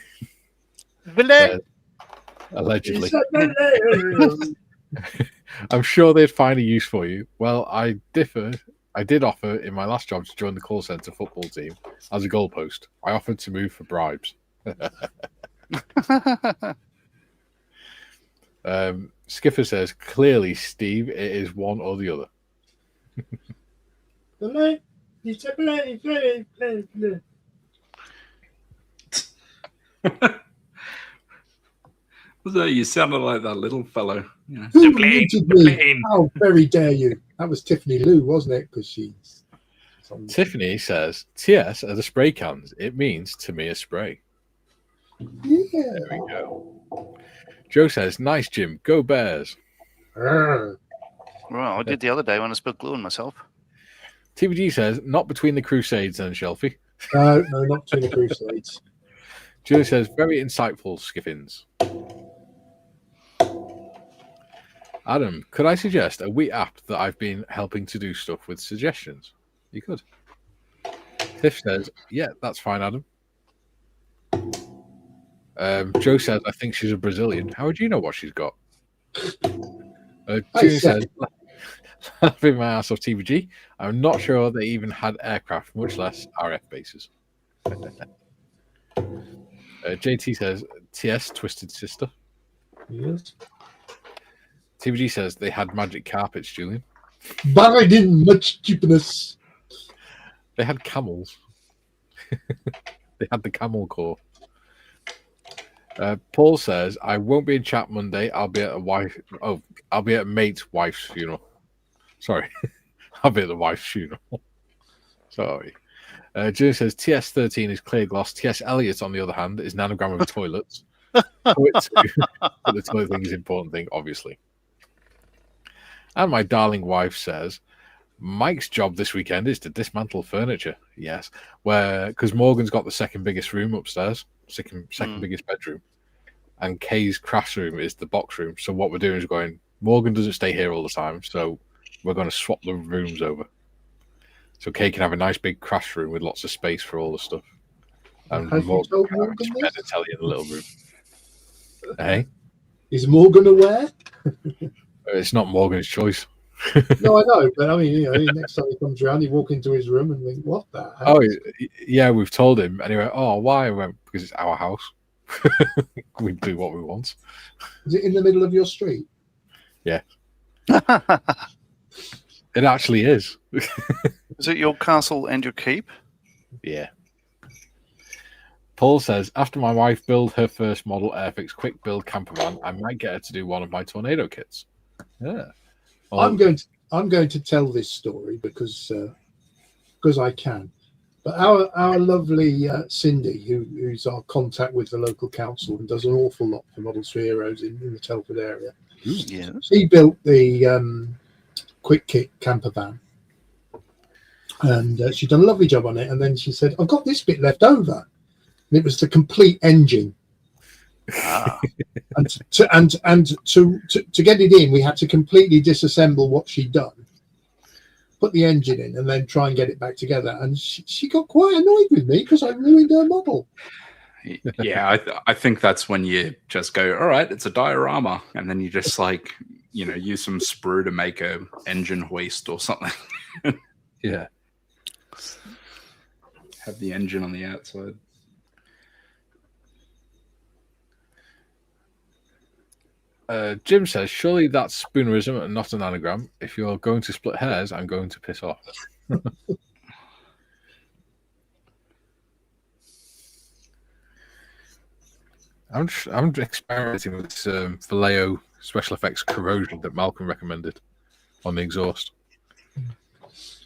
I'm sure they'd find a use for you. Well, I differ. I did offer in my last job to join the call centre football team as a goalpost. I offered to move for bribes. Skipper says, clearly, Steve, it is one or the other. You sounded like that little fellow. You know. Who muted me? How very dare you? That was Tiffany Lou, wasn't it? Because she's... Tiffany says, TS are the spray cans. It means to me a spray. Yeah. There we go. Joe says, nice, Jim. Go Bears. Well, I did the other day when I spilled glue on myself. TVG says, not between the Crusades and Shelfie. No, not between the Crusades. Julie says, very insightful, Skiffins. Adam, could I suggest a wee app that I've been helping to do stuff with suggestions? You could. Tiff says, yeah, that's fine, Adam. Joe says, I think she's a Brazilian. How would you know what she's got? Julie says, laughing my ass off TVG. I'm not sure they even had aircraft, much less RF bases. JT says, TS, Twisted Sister. Yes. TVG says they had magic carpets, Julian. Buried in much cheapness. They had camels. They had the camel corps. Paul says, I won't be in chat Monday. I'll be at I'll be at a mate's wife's funeral. Sorry. I'll be at the wife's funeral. Sorry. Julian says, TS13 is clear gloss. TS Elliot, on the other hand, is nanogram of toilets. But the toilet thing is an important thing, obviously. And my darling wife says, Mike's job this weekend is to dismantle furniture. Yes, because Morgan's got the second biggest room upstairs, second biggest bedroom, and Kay's craft room is the box room. So what we're doing is Morgan doesn't stay here all the time, so we're going to swap the rooms over. So Kay can have a nice big craft room with lots of space for all the stuff. And Morgan can have his bed and telly in the little room. Hey? Is Morgan aware? It's not Morgan's choice. No, I know, but I mean, next time he comes around, you walk into his room and think, "What the hell?" Oh, yeah, we've told him, and he went, "Oh, why?" I went, "Because it's our house. We do what we want." Is it in the middle of your street? Yeah, it actually is. Is it your castle and your keep? Yeah. Paul says, after my wife build her first model Airfix quick build camper van, I might get her to do one of my tornado kits. Yeah. Well, I'm going to tell this story because I can. But our lovely Cindy, who's our contact with the local council and does an awful lot for Models for Heroes in the Telford area, yeah, she built the quick kit camper van, and she'd done a lovely job on it. And then she said, "I've got this bit left over." And it was the complete engine. And to get it in, we had to completely disassemble what she'd done, put the engine in, and then try and get it back together. And she got quite annoyed with me because I ruined her model. Yeah, I think that's when you just go, all right, it's a diorama, and then you just use some sprue to make a engine hoist or something. Yeah, have the engine on the outside. Jim says, surely that's spoonerism and not an anagram. If you're going to split hairs, I'm going to piss off. I'm experimenting with this Vallejo special effects corrosion that Malcolm recommended on the exhaust.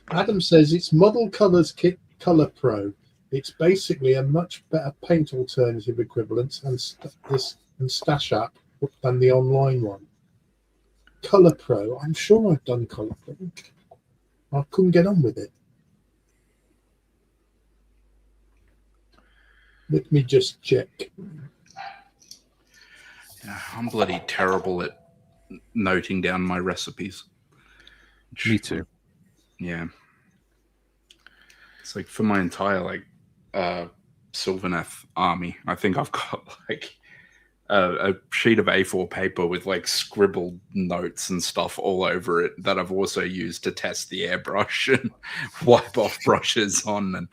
Adam says it's Model Colors Kit Color Pro. It's basically a much better paint alternative equivalent, and and Stash app than the online one. Color Pro, I'm sure I've done Color Pro. I couldn't get on with it. Let me just check. Yeah, I'm bloody terrible at noting down my recipes. Me too. Yeah. It's like for my entire Sylvaneth army, I think I've got like a sheet of A4 paper with like scribbled notes and stuff all over it that I've also used to test the airbrush and wipe off brushes on, and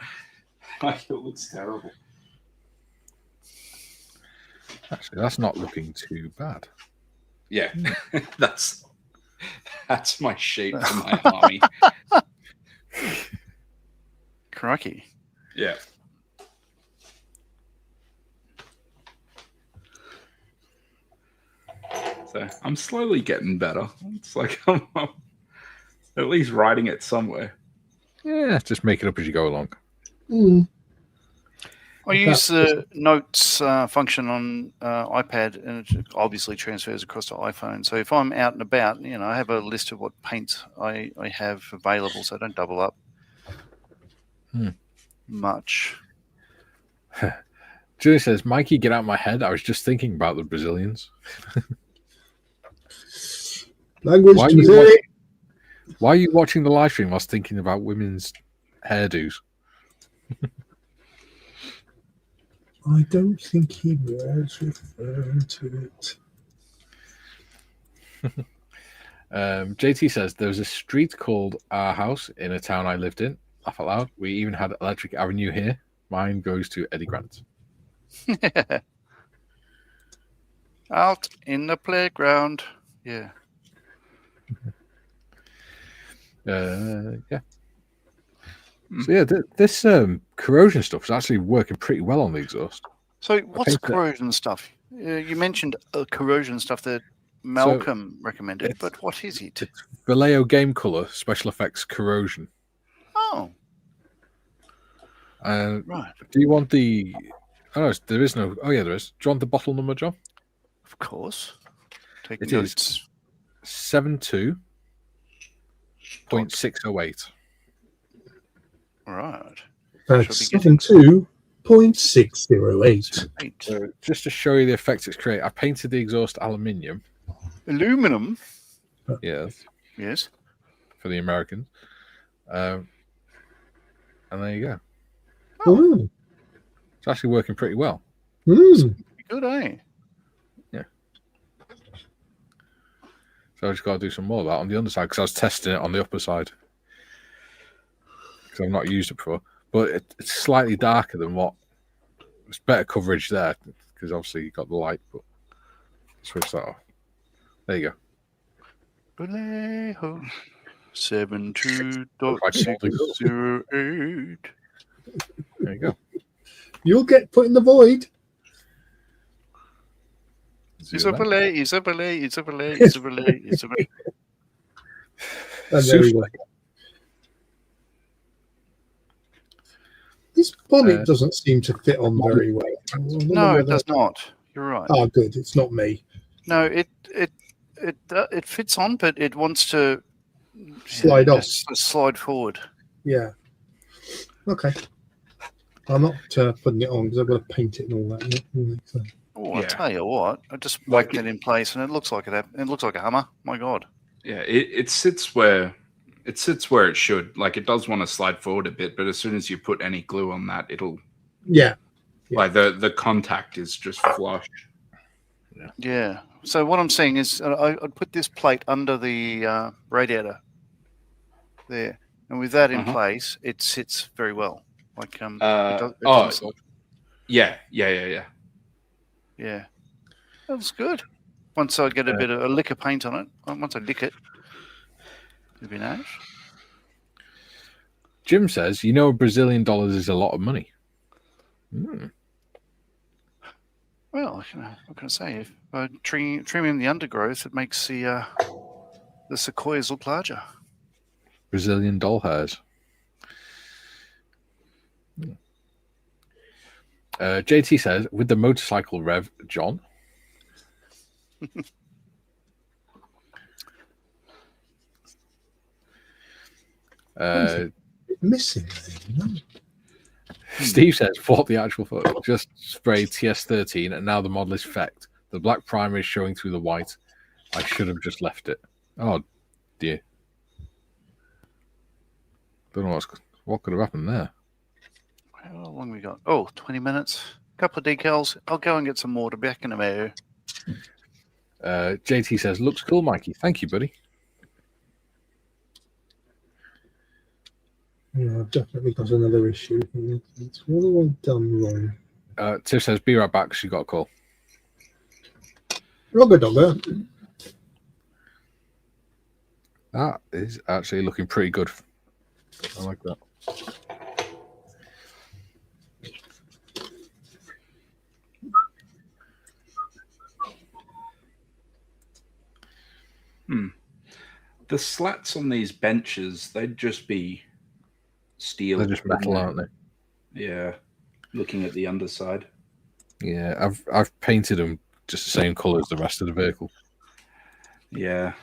like, it looks terrible. Actually, that's not looking too bad. Yeah, that's my sheet for my army. Crikey. Yeah. So I'm slowly getting better. It's like I'm at least writing it somewhere. Yeah, just make it up as you go along. I use the notes function on iPad, and it obviously transfers across to iPhone. So if I'm out and about, I have a list of what paints I have available, so I don't double up much. Julie says, Mikey, get out of my head. I was just thinking about the Brazilians. Language Why are you watching the live stream whilst thinking about women's hairdos? I don't think he was referring to it. JT says, there's a street called Our House in a town I lived in. Laugh out loud. We even had Electric Avenue here. Mine goes to Eddie Grant. Out in the playground. Yeah. Yeah. So yeah, this corrosion stuff is actually working pretty well on the exhaust. So what's corrosion stuff? You mentioned corrosion stuff that Malcolm recommended, but what is it? It's Vallejo Game Color Special Effects Corrosion. Oh. Right. Do you want the... Oh, no, there is no... Oh, yeah, there is. Do you want the bottle number, John? Of course. Take it notes. Is 72.608. Right. That's 72.608. So just to show you the effect it's created, I painted the exhaust aluminium. Aluminum? Yes. Yes. For the Americans. And there you go. Oh. It's actually working pretty well. Good, eh? Yeah. So I just got to do some more of that on the underside because I was testing it on the upper side. Because I've not used it before. But it's slightly darker than what... It's better coverage there because obviously you got the light, but switch that off. There you go. Vallejo 72.608. There you go. You'll get put in the void. Isabelle. There we go. This bonnet doesn't seem to fit on very well. No, it does not. You're right. Oh, good. It's not me. No, it fits on, but it wants to slide off, slide forward. Yeah. Okay. I'm not putting it on because I've got to paint it and all that. So. Oh, I'll tell you what. I just whacked it in place, and it looks like it looks like a Hummer. My God. Yeah, it sits where it should. Like, it does want to slide forward a bit, but as soon as you put any glue on that, it'll. Yeah. Like the contact is just flush. Yeah. So what I'm saying is, I'd put this plate under the radiator there, and with that in place, it sits very well. Like Yeah. Yeah, that's good. Once I get a bit of a lick of paint on it, once I lick it, it'll be nice. Jim says, $1 Brazilian is a lot of money. Well, what can I say? If trimming the undergrowth, it makes the sequoias look larger. Brazilian doll hairs. JT says, with the motorcycle rev, John, Missing. Steve says, "What the actual fuck? Just sprayed TS13 and now the model is fecked. The black primer is showing through the white. I should have just left it. Oh dear. Don't know what could have happened there. How long we got? Oh, 20 minutes. Couple of decals. I'll go and get some water back in a minute. JT says, looks cool, Mikey. Thank you, buddy. Yeah, I've definitely got another issue. What have I done wrong? Tiff says, be right back. She got a call. Rogger dogger. That is actually looking pretty good. I like that. The slats on these benches, they'd just be steel. They're just metal, aren't they? Yeah. Looking at the underside. Yeah, I've painted them just the same colour as the rest of the vehicle. Yeah.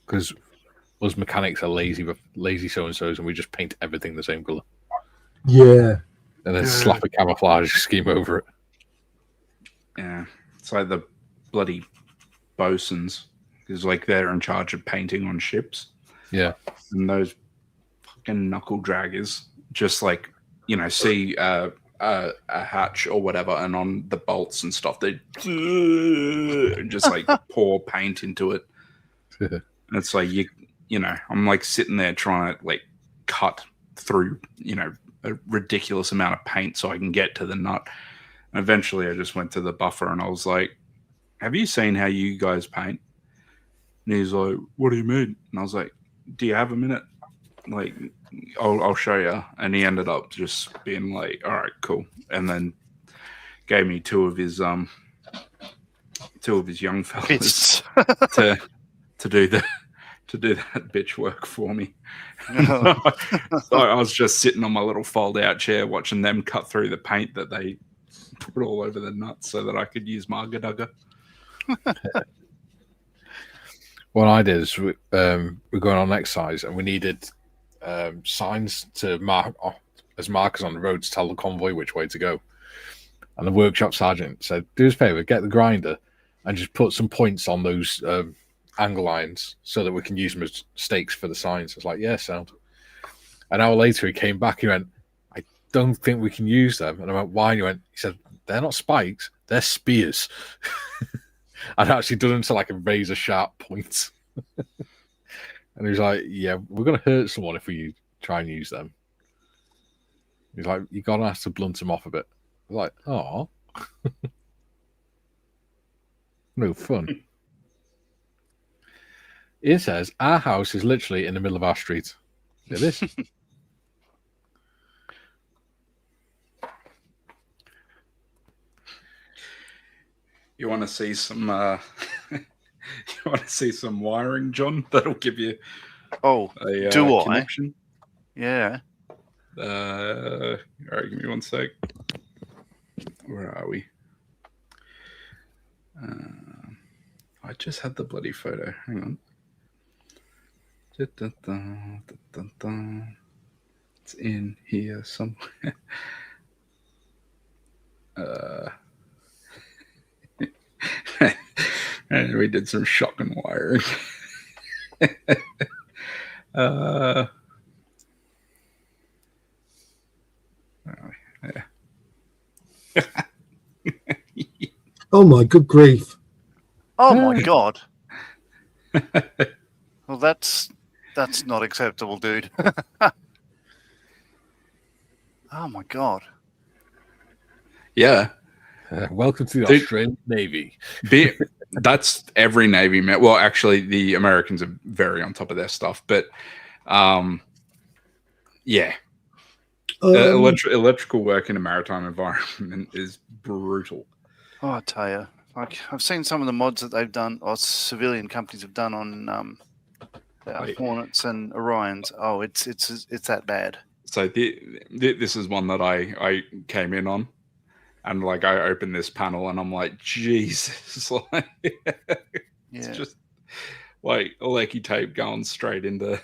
Because us mechanics are lazy so-and-sos, and we just paint everything the same colour. Yeah. And then slap a camouflage scheme over it. Yeah. It's like the bloody bosuns. Because like they're in charge of painting on ships. Yeah. And those fucking knuckle draggers just like, you know, see a hatch or whatever, and on the bolts and stuff, they just like pour paint into it. And it's like, you know, I'm like sitting there trying to like cut through, you know, a ridiculous amount of paint so I can get to the nut. And eventually I just went to the buffer and I was like, have you seen how you guys paint? And he's like, what do you mean? And I was like, do you have a minute? Like, I'll show you. And he ended up just being like, all right, cool. And then gave me two of his young fellas to do that bitch work for me. So I was just sitting on my little fold out chair watching them cut through the paint that they put all over the nuts so that I could use Margadugger. What I did is we're going on exercise and we needed signs to mark as markers on the road to tell the convoy which way to go. And the workshop sergeant said, do us a favor, get the grinder and just put some points on those angle lines so that we can use them as stakes for the signs. I was like, yeah, sound. An hour later he came back, he went, I don't think we can use them. And I went, why? And he said, they're not spikes, they're spears. I'd actually done them to like a razor sharp point. And he was like, yeah, we're going to hurt someone if we try and use them. He's like, you're going to have to blunt them off a bit. I was like, oh. No fun. It says, our house is literally in the middle of our street. It is. You want to see some wiring, John? That'll give you a connection. Yeah. All right, give me one sec. Where are we? I just had the bloody photo. Hang on. It's in here somewhere. And we did some shotgun wiring. Oh my good grief. Oh my god. Well, that's not acceptable, dude. Oh my god. Yeah. Welcome to the Australian Navy. That's every Navy. Well, actually, the Americans are very on top of their stuff. But, yeah. Electrical work in a maritime environment is brutal. Oh, I tell you. Like, I've seen some of the mods that they've done, or civilian companies have done on Hornets and Orions. Oh, it's that bad. So this is one that I came in on. And like I open this panel and I'm like, Jesus, like it's just like lecky tape going straight into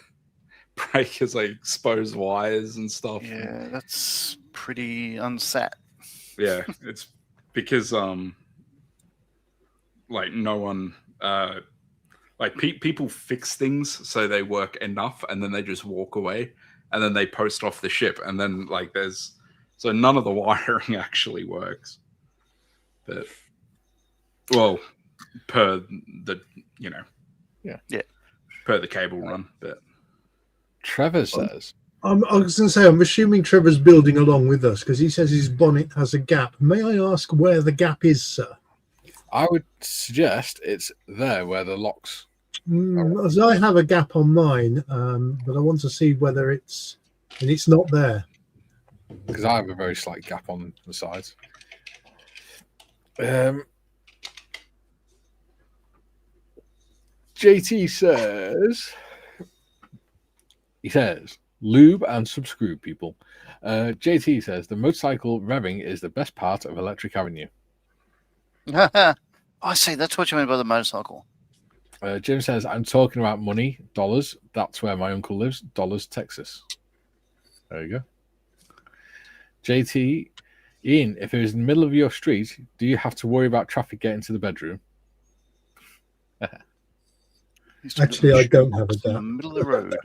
breakers, like exposed wires and stuff. Yeah, that's pretty unsat. Yeah, it's because like no one like people fix things so they work enough and then they just walk away and then they post off the ship and then like so none of the wiring actually works. But well, per the per the cable run. But Trevor says, I was going to say, I'm assuming Trevor's building along with us because he says his bonnet has a gap. May I ask where the gap is, sir? I would suggest it's there where the locks. As I have a gap on mine, but I want to see whether it's not there. Because I have a very slight gap on the sides. JT says, lube and some screw, people. JT says, the motorcycle revving is the best part of Electric Avenue. I see. That's what you mean by the motorcycle. Jim says, I'm talking about money, dollars. That's where my uncle lives, Dollars, Texas. There you go. JT, Ian, if it was in the middle of your street, do you have to worry about traffic getting to the bedroom? Actually, I don't have a in the gap. middle of the road.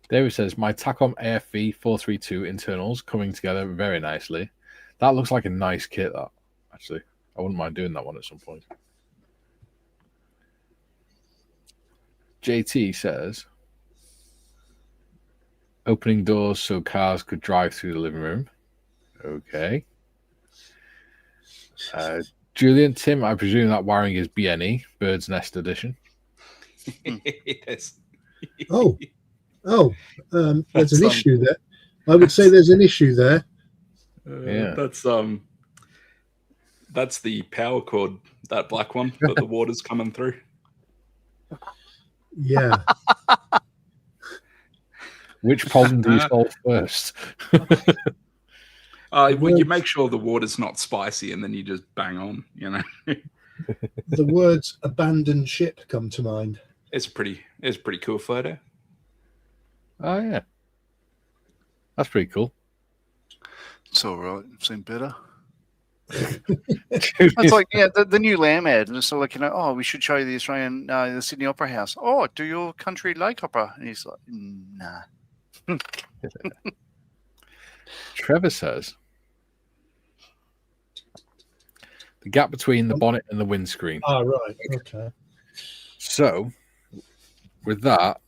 David says, my Tacom AFV 432 internals coming together very nicely. That looks like a nice kit, that, actually. I wouldn't mind doing that one at some point. JT says, opening doors so cars could drive through the living room. Okay. Julian, Tim, I presume that wiring is BNE, Bird's Nest Edition. Yes. There's an issue there. I would say there's an issue there. Yeah. That's the power cord, that black one, but the water's coming through. Yeah. Which problem do you solve first? Well, you make sure the water's not spicy, and then you just bang on. You know, the words "abandoned ship" come to mind. It's a pretty cool photo. Oh yeah, that's pretty cool. It's all right. I've seen better. It's like the new Lamb ad, and it's like we should show you the Australian, the Sydney Opera House. Oh, do your country like opera? And he's like, nah. Trevor says the gap between the bonnet and the windscreen. Oh, right. Okay. So with that,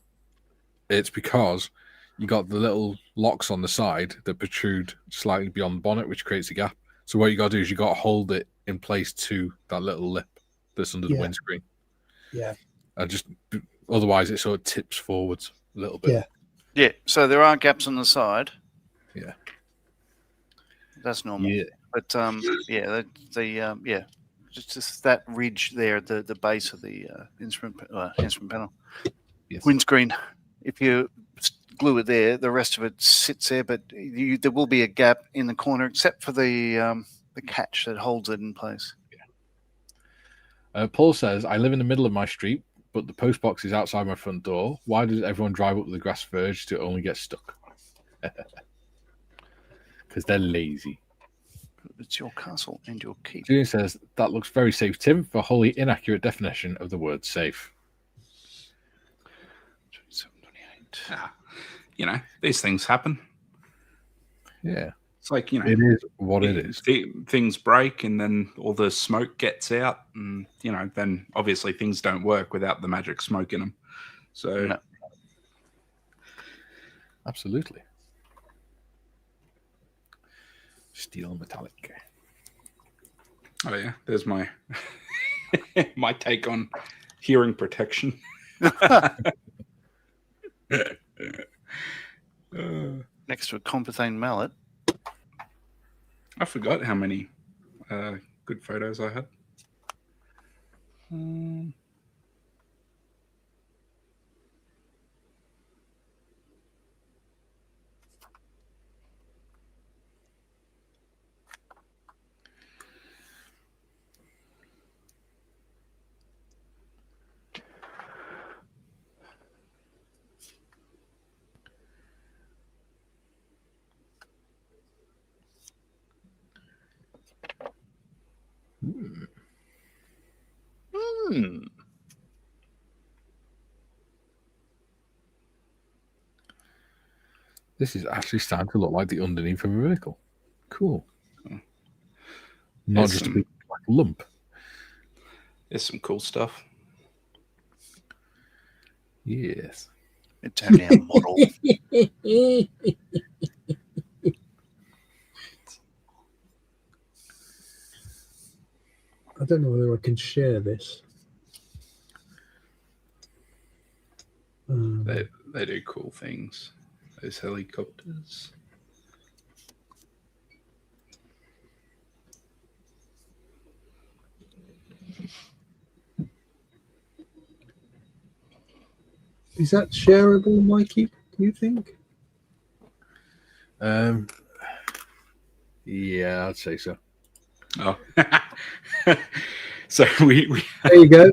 it's because you got the little locks on the side that protrude slightly beyond the bonnet, which creates a gap. So what you got to do is you got to hold it in place to that little lip that's under the windscreen. Yeah. And just otherwise it sort of tips forwards a little bit. Yeah. Yeah. So there are gaps on the side. Yeah. That's normal. Yeah. But just that ridge there at the base of the instrument panel. Yes. Windscreen. If you glue it there, the rest of it sits there, but there will be a gap in the corner, except for the catch that holds it in place. Yeah. Paul says, I live in the middle of my street, but the post box is outside my front door. Why does everyone drive up the grass verge to only get stuck? Because they're lazy. It's your castle and your keep. Julian says, that looks very safe, Tim, for wholly inaccurate definition of the word safe. 2728. These things happen. Yeah. It's like, it is what it is. Things break and then all the smoke gets out and, then obviously things don't work without the magic smoke in them. So, no. Absolutely. Steel metallic. Oh yeah, there's my my take on hearing protection. Next to a Compothane mallet. I forgot how many good photos I had. This is actually starting to look like the underneath of a vehicle. Cool. Not There's just a some- big black lump. There's some cool stuff. Yes. It's only a model. I don't know whether I can share this. They do cool things. Those helicopters. Is that shareable, Mikey? Do you think? Yeah, I'd say so. Oh. So we There you go.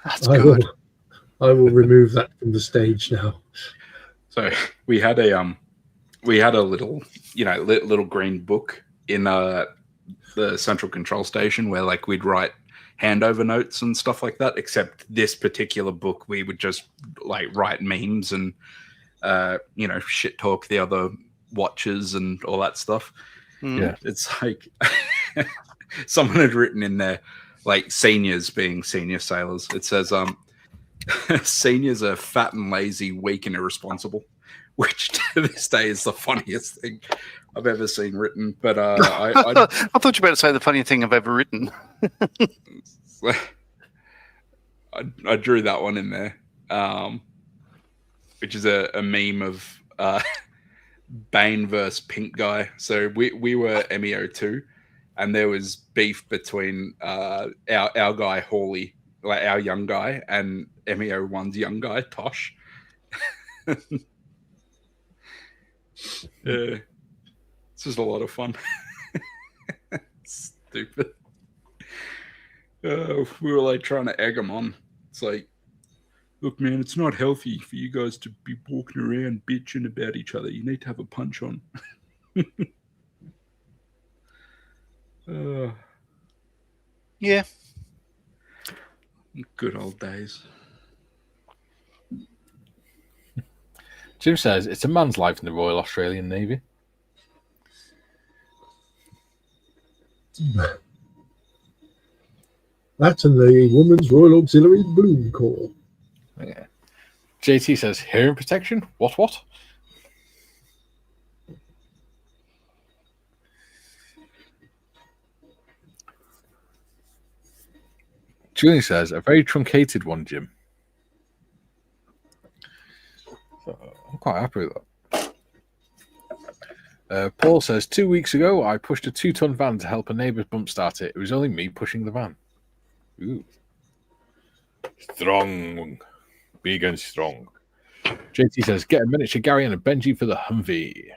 That's I good. will remove that from the stage now. So we had a little, little green book in the central control station where like we'd write handover notes and stuff like that. Except this particular book, we would just like write memes and shit talk the other watches and all that stuff. Yeah. It's like someone had written in there like seniors being senior sailors. It says seniors are fat and lazy, weak and irresponsible, which to this day is the funniest thing I've ever seen written. But I thought you were about to say the funniest thing I've ever written. I drew that one in there, which is a meme of Bane versus Pink Guy. So we were MEO2, and there was beef between our guy Hawley, like our young guy, and MEO1's young guy Tosh. Yeah, it's just a lot of fun. Stupid. We were like trying to egg them on. It's like, look, man, it's not healthy for you guys to be walking around bitching about each other. You need to have a punch on. Yeah. Good old days. Jim says it's a man's life in the Royal Australian Navy. That's in the Women's Royal Auxiliary Balloon Corps. Yeah. JT says hearing protection. What? Julie says a very truncated one, Jim. So I'm quite happy with that. Paul says 2 weeks ago I pushed a 2-ton van to help a neighbour bump start it. It was only me pushing the van. Ooh. Strong. Big and strong. JT says get a miniature Gary and a Benji for the Humvee.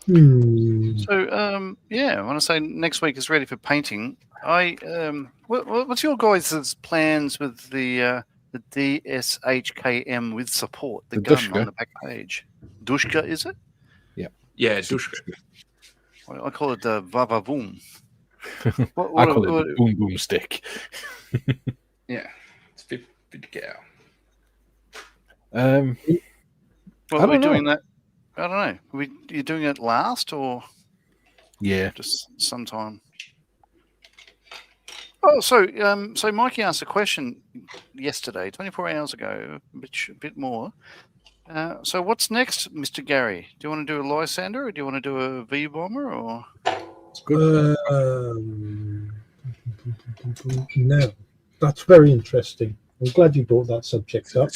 So, yeah, when I say next week is ready for painting, what's your guys' plans with the DSHKM with support, the gun Dushka. on the back page? Dushka, is it? Yeah, Dushka. I call it the Vavavoom. I call it the boom boom stick. Yeah, it's 50 cal. Well, are we doing that? I don't know. Are you doing it last or Yeah. just sometime? Oh, so Mikey asked a question yesterday, 24 hours ago, a bit more. So what's next, Mr. Gary? Do you want to do a Lysander or do you want to do a V-bomber or? No, that's very interesting. I'm glad you brought that subject up.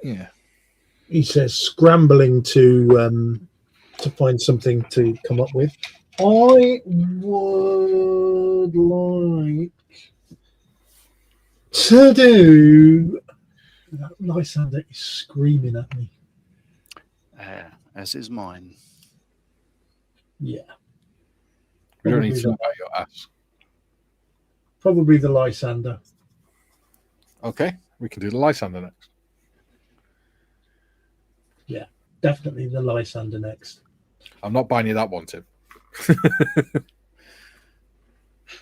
Yeah. He says scrambling to find something to come up with. I would like to do. That Lysander is screaming at me. As is mine. Yeah. We don't need to know about your ass. Probably the Lysander. Okay. we can do the Lysander next. Yeah, definitely the Lysander next. I'm not buying you that one, Tim.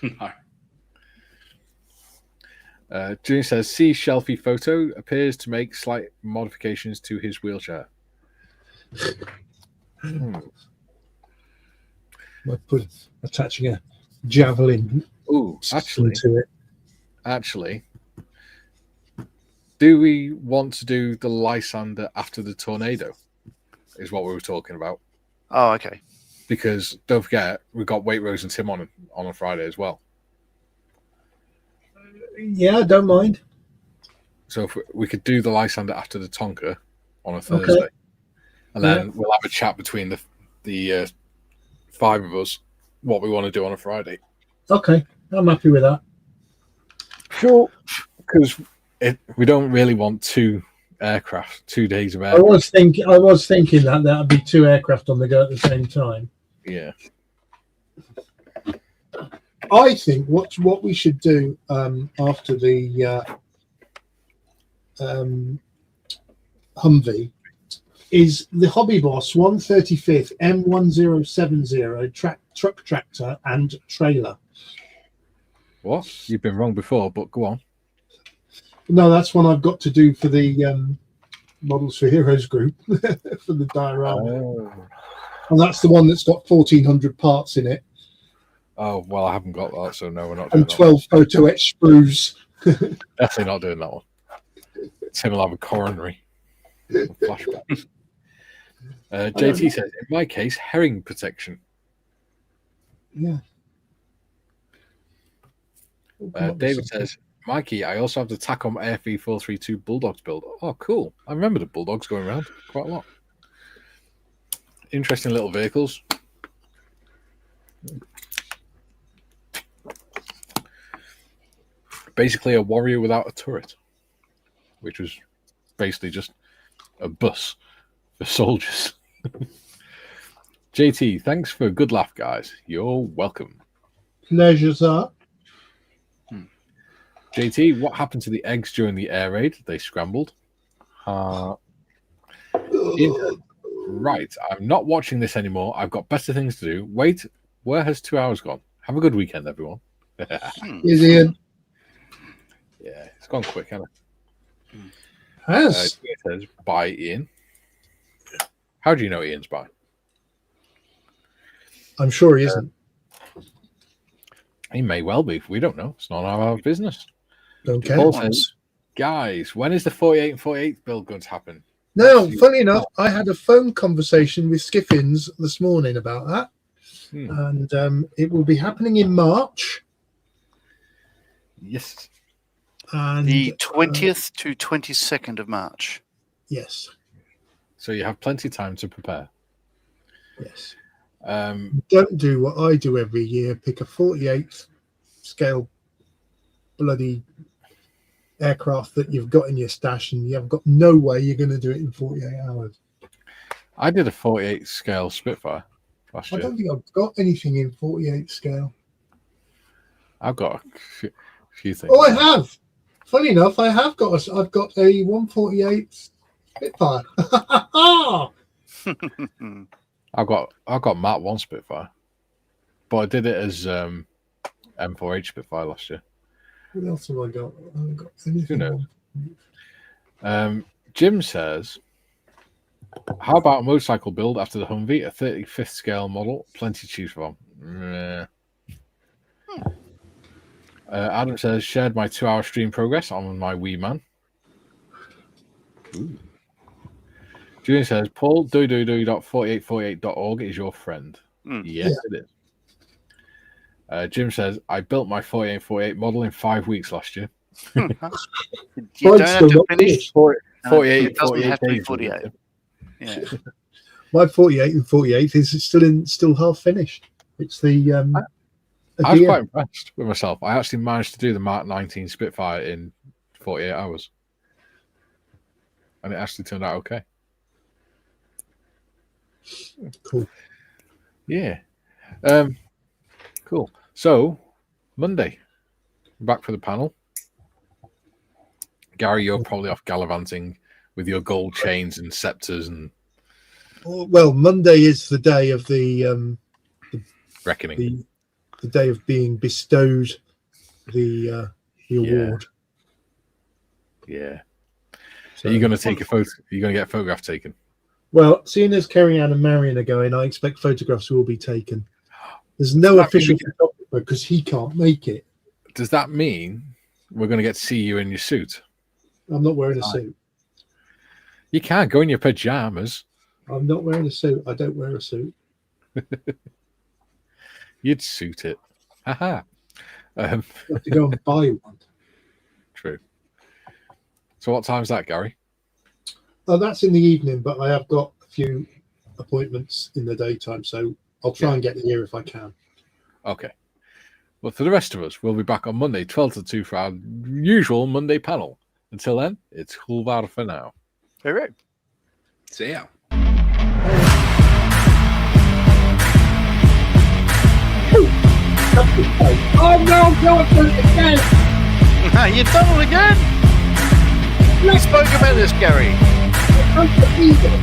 No. June says, see Shelfie photo appears to make slight modifications to his wheelchair. Might put attaching a javelin Ooh, to it. Actually, do we want to do the Lysander after the tornado? Is what we were talking about. Oh, okay. Because don't forget, we've got Waitrose and Tim on a Friday as well. Yeah, I don't mind. So if we could do the Lysander after the Tonka on a Thursday, and then we'll have a chat between the five of us what we want to do on a Friday. Okay, I'm happy with that. Sure, because we don't really want 2 aircraft, 2 days of aircraft. I was thinking that would be 2 aircraft on the go at the same time. Yeah. I think what we should do after the Humvee is the Hobby Boss 135th M1070 truck tractor and trailer. What? You've been wrong before, but go on. No, that's one I've got to do for the Models for Heroes group for the diorama. Oh. And that's the one that's got 1,400 parts in it. Oh, well, I haven't got that, so no, we're not doing And that 12 photo etch sprues. Definitely not doing that one. Tim will have a coronary flashback. JT says, in my case, herring protection. Yeah. David says, Mikey, I also have the Tacom AFV 432 Bulldogs build. Oh, cool. I remember the Bulldogs going around quite a lot. Interesting little vehicles. Basically a warrior without a turret, which was basically just a bus for soldiers. JT, thanks for a good laugh, guys. You're welcome. Pleasure, sir. JT, what happened to the eggs during the air raid? They scrambled. Right, I'm not watching this anymore. I've got better things to do. Wait, where has 2 hours gone? Have a good weekend, everyone. Is Ian? Yeah, it's gone quick, hasn't it? Has. It says, by Ian. How do you know Ian's by? I'm sure he isn't. He may well be. We don't know. It's none of our business. Don't care. Paul says, guys, when is the 48 and 48 build going to happen? Now, funny enough, I had a phone conversation with Skiffins this morning about that. And it will be happening in March. Yes. And the 20th to 22nd of March. Yes. So you have plenty of time to prepare. Yes. Don't do what I do every year. Pick a 48th scale bloody aircraft that you've got in your stash, and you've got no way you're going to do it in 48 hours. I did a 48 scale Spitfire last year. I don't think I've got anything in 48 scale. I've got a few things. Oh, I have. Funny enough, I've got a 148 Spitfire. I've got Mark 1 Spitfire, but I did it as M4H Spitfire last year. What else have I got? I haven't got anything. Who knows? Jim says, how about a motorcycle build after the Humvee, a 35th scale model? Plenty to choose from. Adam says, shared my 2-hour stream progress on my Wii Man. Ooh. Julian says, Paul, do.4848.org is your friend. Yes, it is. Jim says, I built my 4848 model in 5 weeks last year. You don't have to finish. 48, it doesn't 48 have to be days, 48. Yeah. My 48 and 48 is still half finished. It's the I was quite impressed with myself. I actually managed to do the Mark 19 Spitfire in 48 hours. And it actually turned out okay. Cool. Yeah. Cool. So, Monday, back for the panel. Gary, you're probably off gallivanting with your gold chains and scepters and Well, Monday is the day of the reckoning. The day of being bestowed the award. Yeah. So, Are you going to take a photo? Are you going to get a photograph taken? well, seeing as Kerry Ann and Marion are going, I expect photographs will be taken. There's no Does that official mean photographer because he can't make it. Does that mean we're going to get to see you in your suit? I'm not wearing a suit. You can't go in your pajamas. I'm not wearing a suit. I don't wear a suit. You'd suit it. Haha. You have to go and buy one. True. So what time's that, Gary? Oh, that's in the evening, but I have got a few appointments in the daytime, so I'll try and get here if I can. Okay. Well, for the rest of us, we'll be back on Monday, 12 to 2 for our usual Monday panel. Until then, it's Hulvar for now. All right. See ya. Oh no, I'm going again! You've done it again? We spoke about this, Gary. I'm